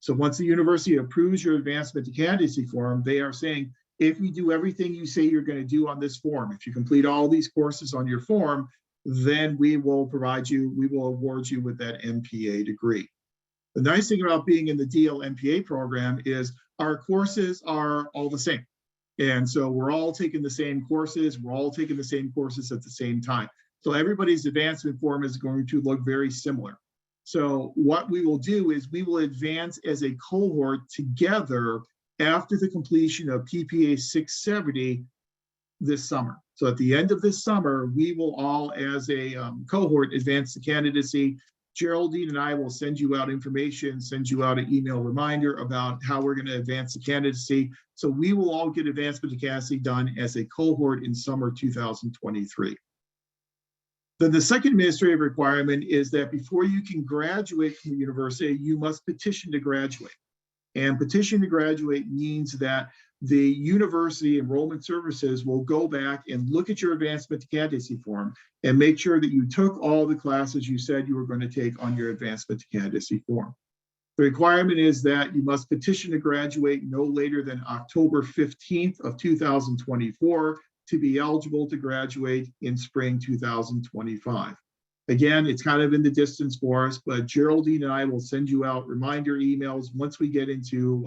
So once the university approves your advancement to candidacy form, they are saying, if you do everything you say you're going to do on this form, if you complete all these courses on your form, then we will award you with that MPA degree. The nice thing about being in the DLMPA program is our courses are all the same. And so we're all taking the same courses. We're all taking the same courses at the same time. So everybody's advancement form is going to look very similar. So what we will do is we will advance as a cohort together after the completion of PPA 670 this summer. So at the end of this summer, we will all as a cohort advance to candidacy. Geraldine and I will send you out information, send you out an email reminder about how we're going to advance the candidacy. So we will all get advancement to candidacy done as a cohort in summer 2023. Then the second administrative requirement is that before you can graduate from the university, you must petition to graduate. And petition to graduate means that the university enrollment services will go back and look at your advancement to candidacy form and make sure that you took all the classes you said you were going to take on your advancement to candidacy form. The requirement is that you must petition to graduate no later than October 15th of 2024 to be eligible to graduate in spring 2025. Again, it's kind of in the distance for us, but Geraldine and I will send you out reminder emails once we get into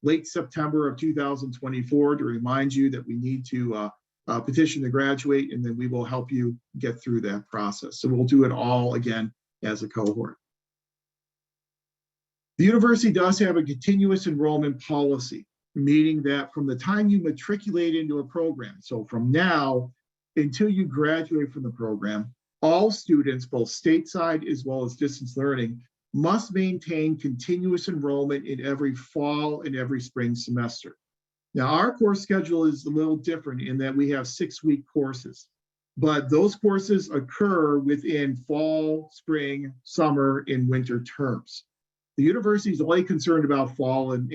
late September of 2024 to remind you that we need to petition to graduate, and then we will help you get through that process. So we'll do it all again as a cohort. The university does have a continuous enrollment policy, meaning that from the time you matriculate into a program, so from now until you graduate from the program, all students, both stateside as well as distance learning, must maintain continuous enrollment in every fall and every spring semester. Now, our course schedule is a little different in that we have 6-week courses, but those courses occur within fall, spring, summer, and winter terms. The university is only concerned about fall and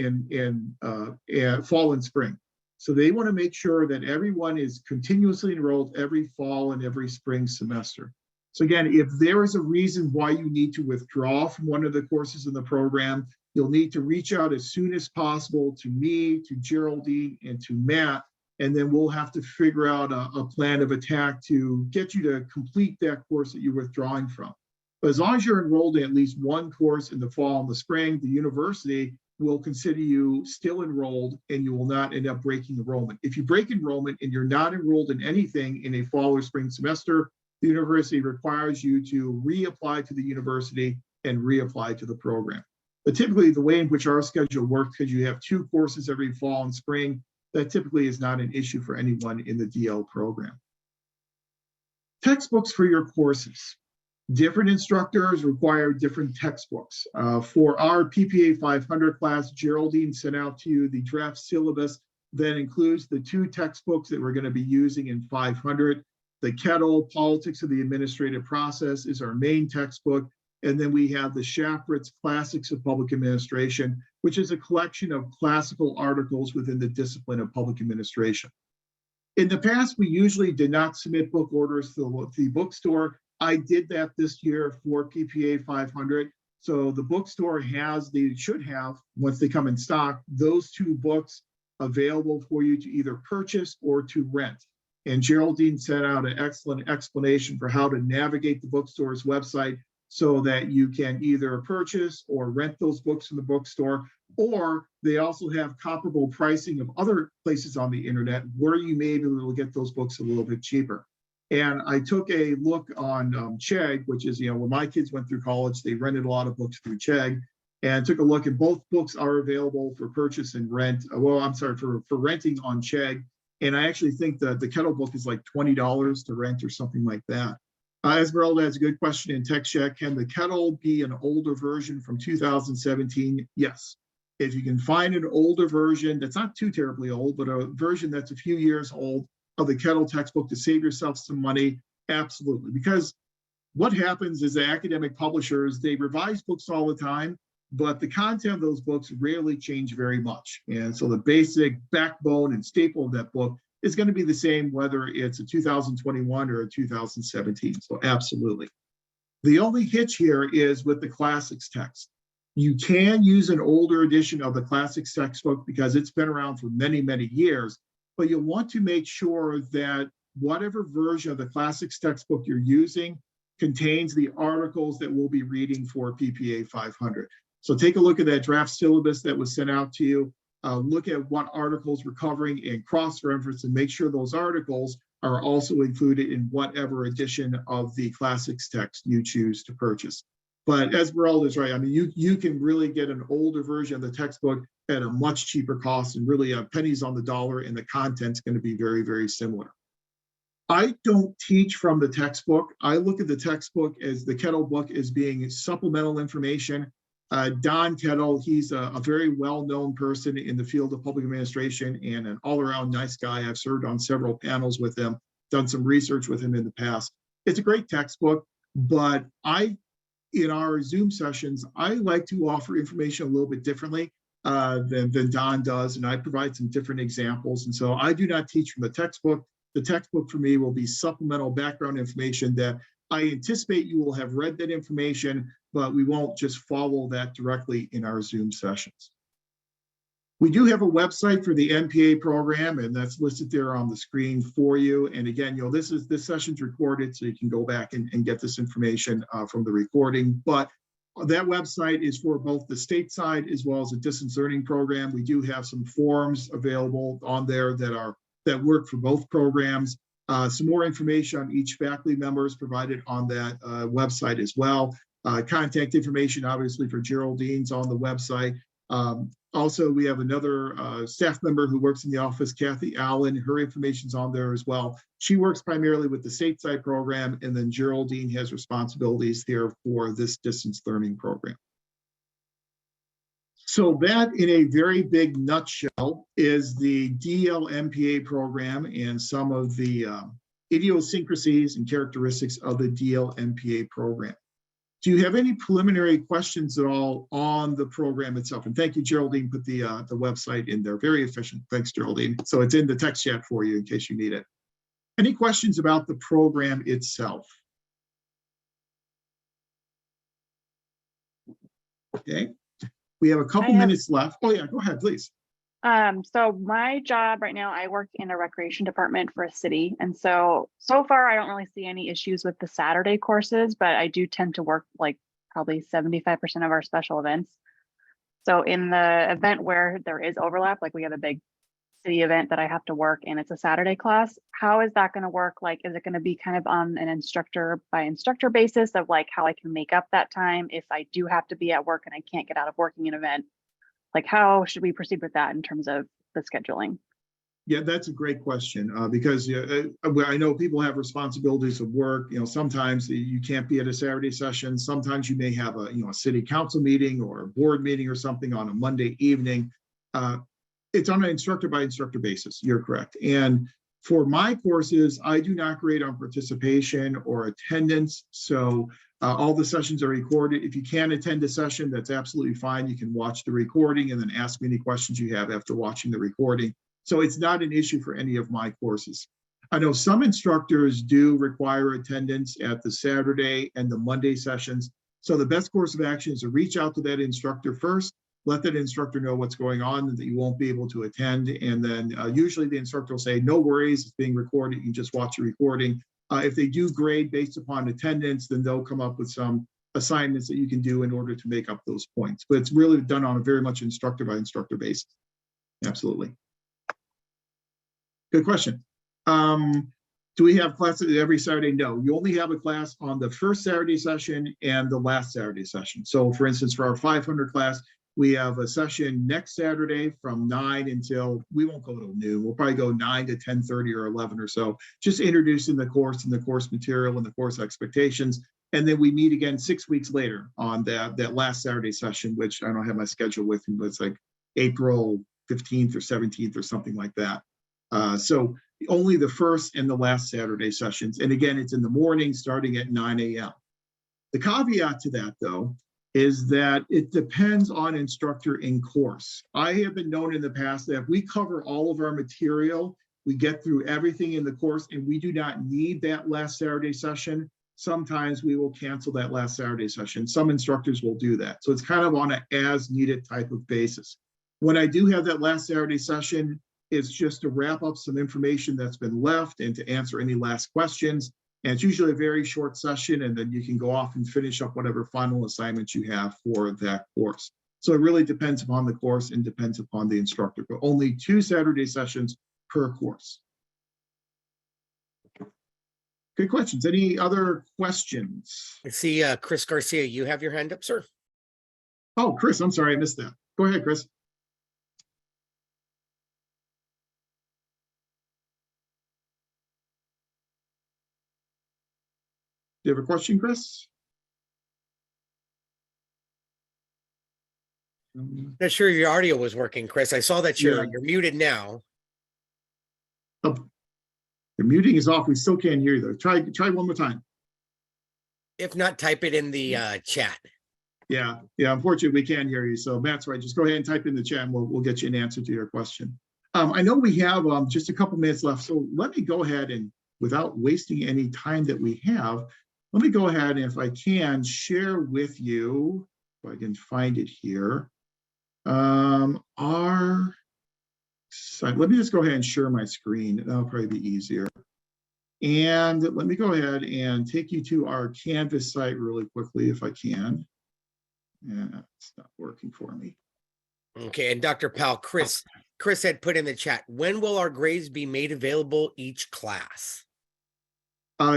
spring. So they want to make sure that everyone is continuously enrolled every fall and every spring semester. So again, if there is a reason why you need to withdraw from one of the courses in the program, you'll need to reach out as soon as possible to me, to Geraldine, and to Matt, and then we'll have to figure out a plan of attack to get you to complete that course that you're withdrawing from. But as long as you're enrolled in at least one course in the fall and the spring, the university will consider you still enrolled and you will not end up breaking enrollment. If you break enrollment and you're not enrolled in anything in a fall or spring semester, the university requires you to reapply to the university and reapply to the program. But typically the way in which our schedule works, because you have 2 courses every fall and spring, that typically is not an issue for anyone in the DL program. Textbooks for your courses. Different instructors require different textbooks. For our PPA 500 class, Geraldine sent out to you the draft syllabus that includes the 2 textbooks that we're going to be using in 500. The Kettle, Politics of the Administrative Process is our main textbook. And then we have the Shafritz Classics of Public Administration, which is a collection of classical articles within the discipline of public administration. In the past, we usually did not submit book orders to the bookstore. I did that this year for PPA 500. So the bookstore should have, once they come in stock, those 2 books available for you to either purchase or to rent. And Geraldine sent out an excellent explanation for how to navigate the bookstore's website so that you can either purchase or rent those books from the bookstore, or they also have comparable pricing of other places on the internet where you may be able to get those books a little bit cheaper. And I took a look on Chegg, which is, when my kids went through college, they rented a lot of books through Chegg, and took a look, and both books are available for purchase and rent. Well, I'm sorry, for renting on Chegg. And I actually think that the Kettle book is like $20 to rent or something like that. Esmeralda has a good question in text chat. Can the Kettle be an older version from 2017? Yes. If you can find an older version that's not too terribly old, but a version that's a few years old of the Kettle textbook to save yourself some money, absolutely. Because what happens is the academic publishers, they revise books all the time, but the content of those books rarely change very much. And so the basic backbone and staple of that book is going to be the same whether it's a 2021 or a 2017. So absolutely. The only hitch here is with the classics text. You can use an older edition of the classics textbook because it's been around for many, many years, but you'll want to make sure that whatever version of the classics textbook you're using contains the articles that we'll be reading for PPA 500. So take a look at that draft syllabus that was sent out to you. Look at what articles we're covering and cross-reference, and make sure those articles are also included in whatever edition of the classics text you choose to purchase. But Esmeralda is right. I mean, you can really get an older version of the textbook at a much cheaper cost, and really pennies on the dollar, and the content's going to be very, very similar. I don't teach from the textbook. I look at the textbook as the Kettle book as being supplemental information. Don Kettle, he's a very well-known person in the field of public administration and an all-around nice guy. I've served on several panels with him, done some research with him in the past. It's a great textbook, but in our Zoom sessions, I like to offer information a little bit differently than Don does, and I provide some different examples. And so I do not teach from the textbook. The textbook for me will be supplemental background information that I anticipate you will have read that information, but we won't just follow that directly in our Zoom sessions. We do have a website for the MPA program, and that's listed there on the screen for you. And again, this session's recorded, so you can go back and get this information from the recording. But that website is for both the stateside as well as the distance learning program. We do have some forms available on there that work for both programs. Some more information on each faculty member is provided on that website as well. Contact information, obviously, for Geraldine's on the website. Also, we have another staff member who works in the office, Kathy Allen. Her information's on there as well. She works primarily with the stateside program, and then Geraldine has responsibilities there for this distance learning program. So that, in a very big nutshell, is the DLMPA program and some of the idiosyncrasies and characteristics of the DLMPA program. Do you have any preliminary questions at all on the program itself? And thank you, Geraldine, put the website in there. Very efficient. Thanks, Geraldine. So it's in the text chat for you in case you need it. Any questions about the program itself? Okay. We have a couple minutes left. Oh yeah, go ahead, please. So my job right now, I work in a recreation department for a city. And so far, I don't really see any issues with the Saturday courses, but I do tend to work like probably 75% of our special events. So in the event where there is overlap, like we have a big city event that I have to work and it's a Saturday class, how is that going to work? Like, is it going to be kind of on an instructor by instructor basis of like how I can make up that time if I do have to be at work and I can't get out of working an event? Like, how should we proceed with that in terms of the scheduling? Yeah, that's a great question because I know people have responsibilities of work. Sometimes you can't be at a Saturday session. Sometimes you may have a city council meeting or a board meeting or something on a Monday evening. It's on an instructor by instructor basis. You're correct. And for my courses, I do not grade on participation or attendance. So all the sessions are recorded. If you can't attend a session, that's absolutely fine. You can watch the recording and then ask me any questions you have after watching the recording. So it's not an issue for any of my courses. I know some instructors do require attendance at the Saturday and the Monday sessions. So the best course of action is to reach out to that instructor first, let that instructor know what's going on and that you won't be able to attend. And then usually the instructor will say, no worries, it's being recorded, you can just watch the recording. If they do grade based upon attendance, then they'll come up with some assignments that you can do in order to make up those points. But it's really done on a very much instructor by instructor basis. Absolutely. Good question. Do we have classes every Saturday? No, you only have a class on the first Saturday session and the last Saturday session. So for instance, for our 500 class, we have a session next Saturday from 9 until, we won't go till noon. We'll probably go 9 to 10:30 or 11 or so, just introducing the course and the course material and the course expectations. And then we meet again 6 weeks later on that last Saturday session, which I don't have my schedule with me, but it's like April 15th or 17th or something like that. So only the first and the last Saturday sessions. And again, it's in the morning starting at 9 a.m. The caveat to that, though, is that it depends on instructor in course. I have been known in the past that if we cover all of our material, we get through everything in the course and we do not need that last Saturday session, sometimes we will cancel that last Saturday session. Some instructors will do that. So it's kind of on an as needed type of basis. When I do have that last Saturday session, it's just to wrap up some information that's been left and to answer any last questions. And it's usually a very short session, and then you can go off and finish up whatever final assignments you have for that course. So it really depends upon the course and depends upon the instructor, but only 2 Saturday sessions per course. Good questions. Any other questions? I see Chris Garcia, you have your hand up, sir. Oh, Chris, I'm sorry, I missed that. Go ahead, Chris. Do you have a question, Chris? Not sure your audio was working, Chris. I saw that you're Yeah. you're muted now. Oh, your muting is off. We still can't hear you though. Try one more time. If not, type it in the chat. Yeah. Unfortunately, we can't hear you. So Matt's right. Just go ahead and type in the chat, and we'll get you an answer to your question. I know we have just a couple minutes left, so let me go ahead and, without wasting any time that we have, let me go ahead and, if I can, share with you, if I can find it here, our site. Let me just go ahead and share my screen. That'll probably be easier. And let me go ahead and take you to our Canvas site really quickly, if I can. Yeah, it's not working for me. Okay, and Dr. Powell, Chris had put in the chat, when will our grades be made available each class?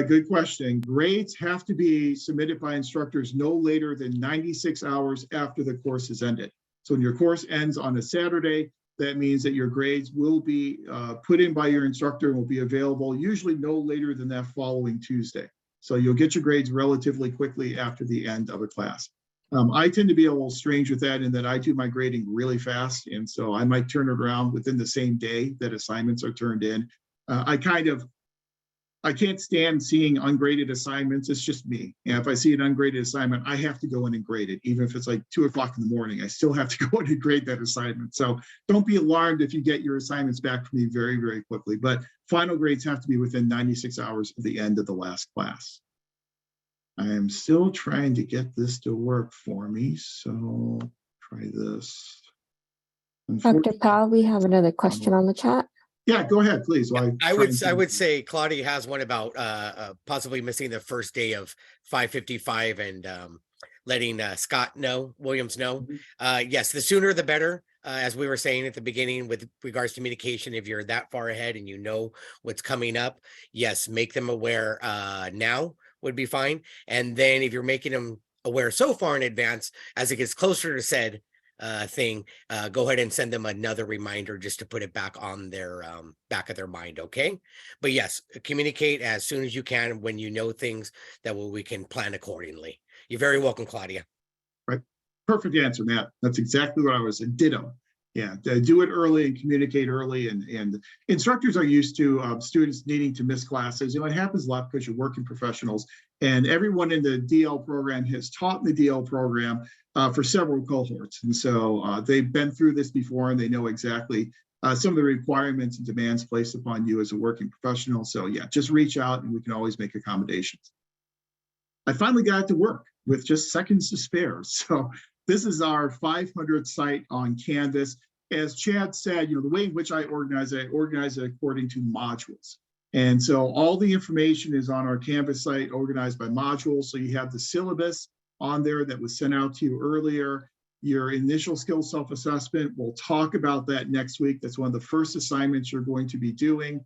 Good question. Grades have to be submitted by instructors no later than 96 hours after the course is ended. So when your course ends on a Saturday, that means that your grades will be put in by your instructor and will be available usually no later than that following Tuesday. So you'll get your grades relatively quickly after the end of a class. I tend to be a little strange with that in that I do my grading really fast. And so I might turn it around within the same day that assignments are turned in. I can't stand seeing ungraded assignments. It's just me. And if I see an ungraded assignment, I have to go in and grade it. Even if it's like 2 o'clock in the morning, I still have to go in and grade that assignment. So don't be alarmed if you get your assignments back from me very, very quickly. But final grades have to be within 96 hours of the end of the last class. I am still trying to get this to work for me. So try this. Dr. Powell, we have another question on the chat. Yeah, go ahead, please. I would say Claudia has one about possibly missing the first day of 555 and letting Williams know. Yes, the sooner the better. As we were saying at the beginning with regards to communication, if you're that far ahead and you know what's coming up, yes, make them aware now would be fine. And then if you're making them aware so far in advance, as it gets closer to said thing, go ahead and send them another reminder just to put it back on their back of their mind. Okay, but yes, communicate as soon as you can when you know things, that way we can plan accordingly. You're very welcome, Claudia. Right, perfect answer, Matt. That's exactly what I was saying. Ditto. Yeah, do it early and communicate early, and instructors are used to students needing to miss classes. You know, it happens a lot because you're working professionals, and everyone in the DL program has taught in the DL program for several cohorts. And so they've been through this before, and they know exactly some of the requirements and demands placed upon you as a working professional. So yeah, just reach out and we can always make accommodations. I finally got it to work with just seconds to spare. So this is our 500 site on Canvas. As Chad said, you know, the way in which I organize it according to modules. And so all the information is on our Canvas site organized by modules. So you have the syllabus, on there that was sent out to you earlier. Your initial skill self-assessment, we'll talk about that next week. That's one of the first assignments you're going to be doing.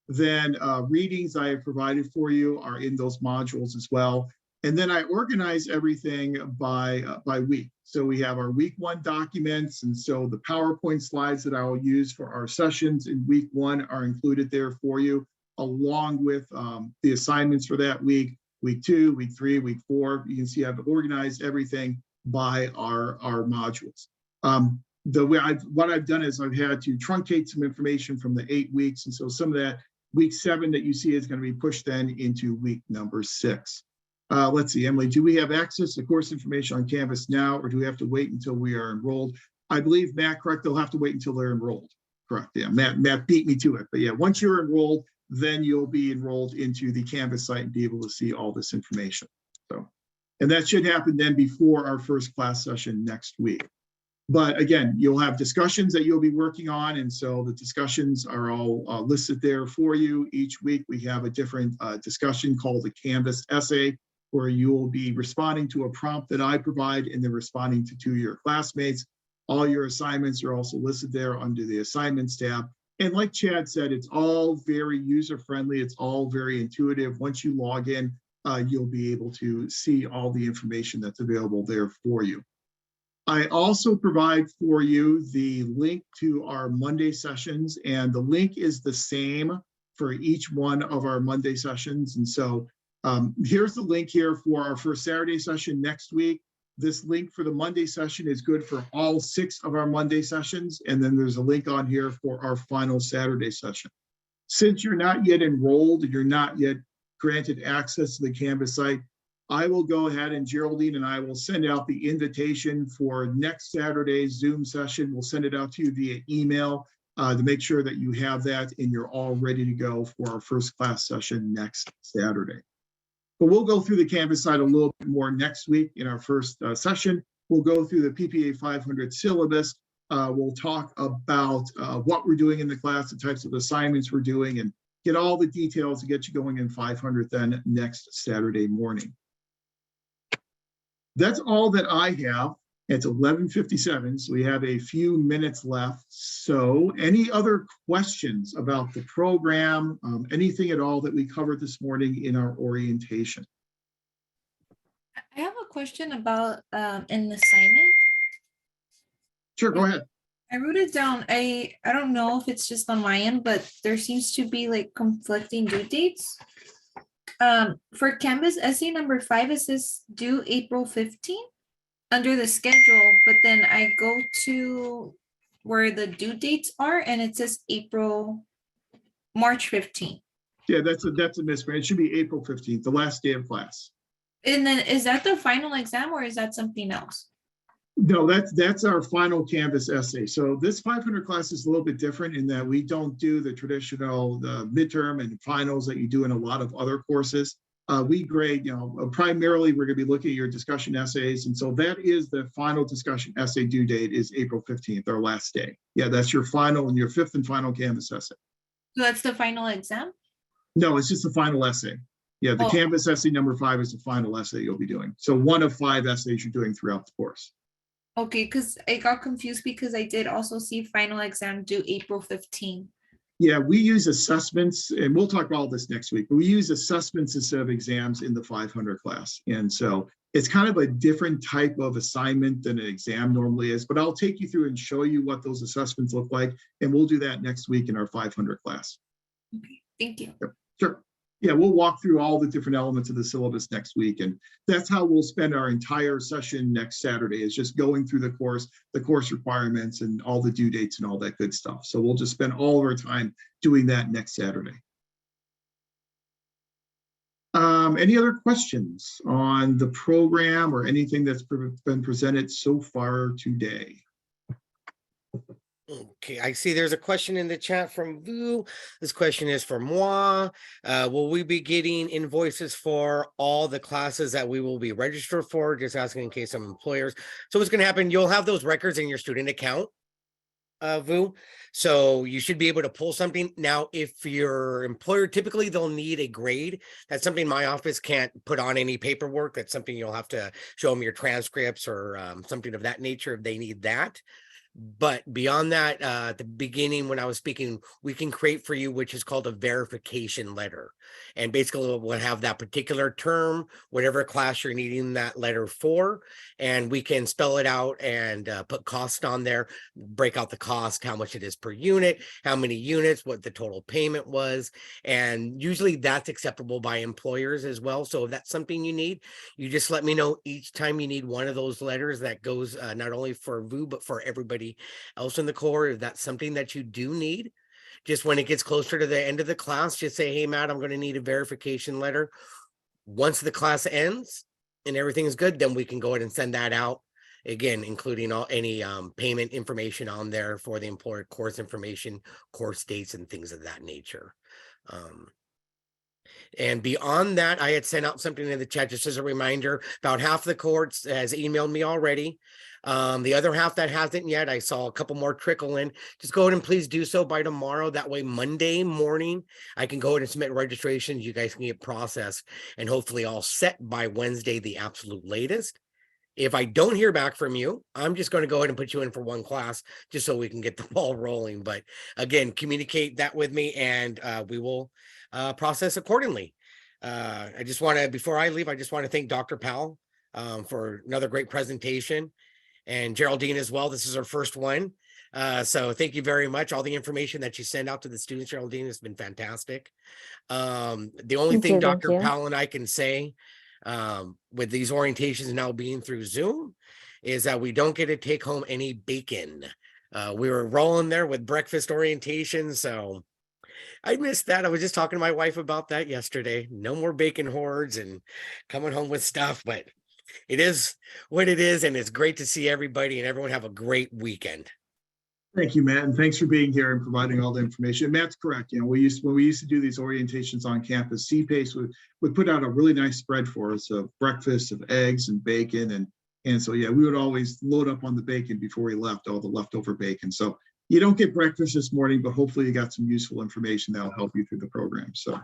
Then readings I have provided for you are in those modules as well. And then I organize everything by week. So we have our week 1 documents. And so the PowerPoint slides that I will use for our sessions in week 1 are included there for you, along with the assignments for that week 2, week 3, week 4. You can see I've organized everything by our modules. What I've done is I've had to truncate some information from the 8 weeks. And so some of that week 7 that you see is going to be pushed then into week number 6. Let's see, Emily, do we have access to course information on Canvas now, or do we have to wait until we are enrolled? I believe, Matt, correct, they'll have to wait until they're enrolled. Correct, yeah, Matt beat me to it. But yeah, once you're enrolled, then you'll be enrolled into the Canvas site and be able to see all this information. So, and that should happen then before our first class session next week. But again, you'll have discussions that you'll be working on. And so the discussions are all listed there for you. Each week we have a different discussion called the Canvas essay, where you will be responding to a prompt that I provide and then responding to your classmates. All your assignments are also listed there under the assignments tab. And like Chad said, it's all very user-friendly. It's all very intuitive. Once you log in, you'll be able to see all the information that's available there for you. I also provide for you the link to our Monday sessions, and the link is the same for each one of our Monday sessions. And so here's the link here for our first Saturday session next week. This link for the Monday session is good for all 6 of our Monday sessions. And then there's a link on here for our final Saturday session. Since you're not yet enrolled and you're not yet granted access to the Canvas site, I will go ahead and Geraldine and I will send out the invitation for next Saturday's Zoom session. We'll send it out to you via email to make sure that you have that and you're all ready to go for our first class session next Saturday. But we'll go through the Canvas site a little bit more next week in our first session. We'll go through the PPA 500 syllabus. We'll talk about what we're doing in the class, the types of assignments we're doing, and get all the details to get you going in 500 then next Saturday morning. That's all that I have. It's 11:57, so we have a few minutes left. So any other questions about the program, anything at all that we covered this morning in our orientation? I have a question about an assignment. Sure, go ahead. I wrote it down. I don't know if it's just on my end, but there seems to be like conflicting due dates. For Canvas essay number 5, it says due April 15th under the schedule, but then I go to where the due dates are and it says March 15th. Yeah, that's a misprint. It should be April 15th, the last day of class. And then is that the final exam or is that something else? No, that's our final Canvas essay. So this 500 class is a little bit different in that we don't do the traditional midterm and finals that you do in a lot of other courses. We grade, primarily we're going to be looking at your discussion essays. And so that is the final discussion essay due date is April 15th, our last day. Yeah, that's your final and your 5th and final Canvas essay. So that's the final exam? No, it's just the final essay. Yeah, the Canvas essay number 5 is the final essay you'll be doing. So one of 5 essays you're doing throughout the course. Okay, because I got confused because I did also see final exam due April 15th. Yeah, we use assessments, and we'll talk about all this next week, but we use assessments instead of exams in the 500 class. And so it's kind of a different type of assignment than an exam normally is, but I'll take you through and show you what those assessments look like. And we'll do that next week in our 500 class. Okay, thank you. Yep, sure. Yeah, we'll walk through all the different elements of the syllabus next week. And that's how we'll spend our entire session next Saturday, is just going through the course requirements and all the due dates and all that good stuff. So we'll just spend all of our time doing that next Saturday. Any other questions on the program or anything that's been presented so far today? Okay, I see there's a question in the chat from Vu. This question is for moi. Will we be getting invoices for all the classes that we will be registered for? Just asking in case some employers. So what's going to happen, you'll have those records in your student account. VU. So you should be able to pull something. Now, if your employer, typically they'll need a grade. That's something my office can't put on any paperwork. That's something you'll have to show them your transcripts or something of that nature if they need that. But beyond that, at the beginning when I was speaking, we can create for you, which is called a verification letter. And basically we'll have that particular term, whatever class you're needing that letter for, and we can spell it out and put cost on there, break out the cost, how much it is per unit, how many units, what the total payment was. And usually that's acceptable by employers as well. So if that's something you need, you just let me know each time you need one of those letters that goes not only for VU, but for everybody else in the cohort. If that's something that you do need, just when it gets closer to the end of the class, just say, hey, Matt, I'm going to need a verification letter. Once the class ends and everything is good, then we can go ahead and send that out. Again, including any payment information on there for the employer, course information, course dates, and things of that nature. And beyond that, I had sent out something in the chat just as a reminder. About half the cohorts has emailed me already. The other half that hasn't yet, I saw a couple more trickle in. Just go ahead and please do so by tomorrow. That way, Monday morning, I can go ahead and submit registrations. You guys can get processed and hopefully all set by Wednesday, the absolute latest. If I don't hear back from you, I'm just going to go ahead and put you in for one class just so we can get the ball rolling. But again, communicate that with me and we will process accordingly. I just want to, before I leave, I just want to thank Dr. Powell for another great presentation, and Geraldine as well. This is our first one. So thank you very much. All the information that you send out to the students, Geraldine, has been fantastic. The only thing Dr. Powell and I can say with these orientations now being through Zoom is that we don't get to take home any bacon. We were rolling there with breakfast orientation, so I missed that. I was just talking to my wife about that yesterday. No more bacon hordes and coming home with stuff, but it is what it is, and it's great to see everybody, and everyone have a great weekend. Thank you, Matt, and thanks for being here and providing all the information. Matt's correct. You know, when we used to do these orientations on campus, CPACE would put out a really nice spread for us of breakfast, of eggs and bacon, and so yeah, we would always load up on the bacon before we left, all the leftover bacon. So you don't get breakfast this morning, but hopefully you got some useful information that'll help you through the program. So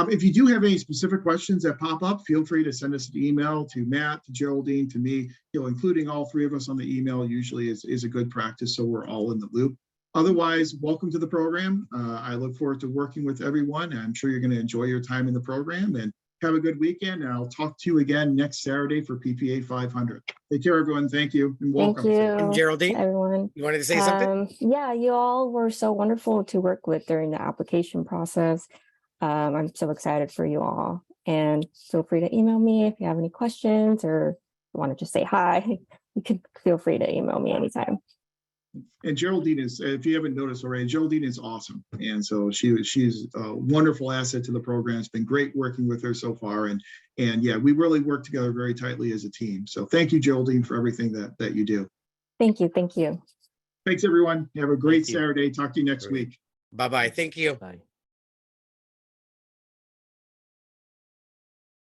if you do have any specific questions that pop up, feel free to send us an email to Matt, to Geraldine, to me. You know, including all three of us on the email usually is a good practice, so we're all in the loop. Otherwise, welcome to the program. I look forward to working with everyone. I'm sure you're going to enjoy your time in the program, and have a good weekend. And I'll talk to you again next Saturday for PPA 500. Take care, everyone. Thank you, and welcome. Thank you, And Geraldine, everyone. You wanted to say something? Yeah, you all were so wonderful to work with during the application process. I'm so excited for you all, and feel free to email me if you have any questions or want to just say hi. You can feel free to email me anytime. And Geraldine is, if you haven't noticed already, Geraldine is awesome. And so she's a wonderful asset to the program. It's been great working with her so far. And yeah, we really work together very tightly as a team. So thank you, Geraldine, for everything that you do. Thank you. Thank you. Thanks, everyone. Have a great Saturday. Talk to you next week. Bye-bye. Thank you. Bye.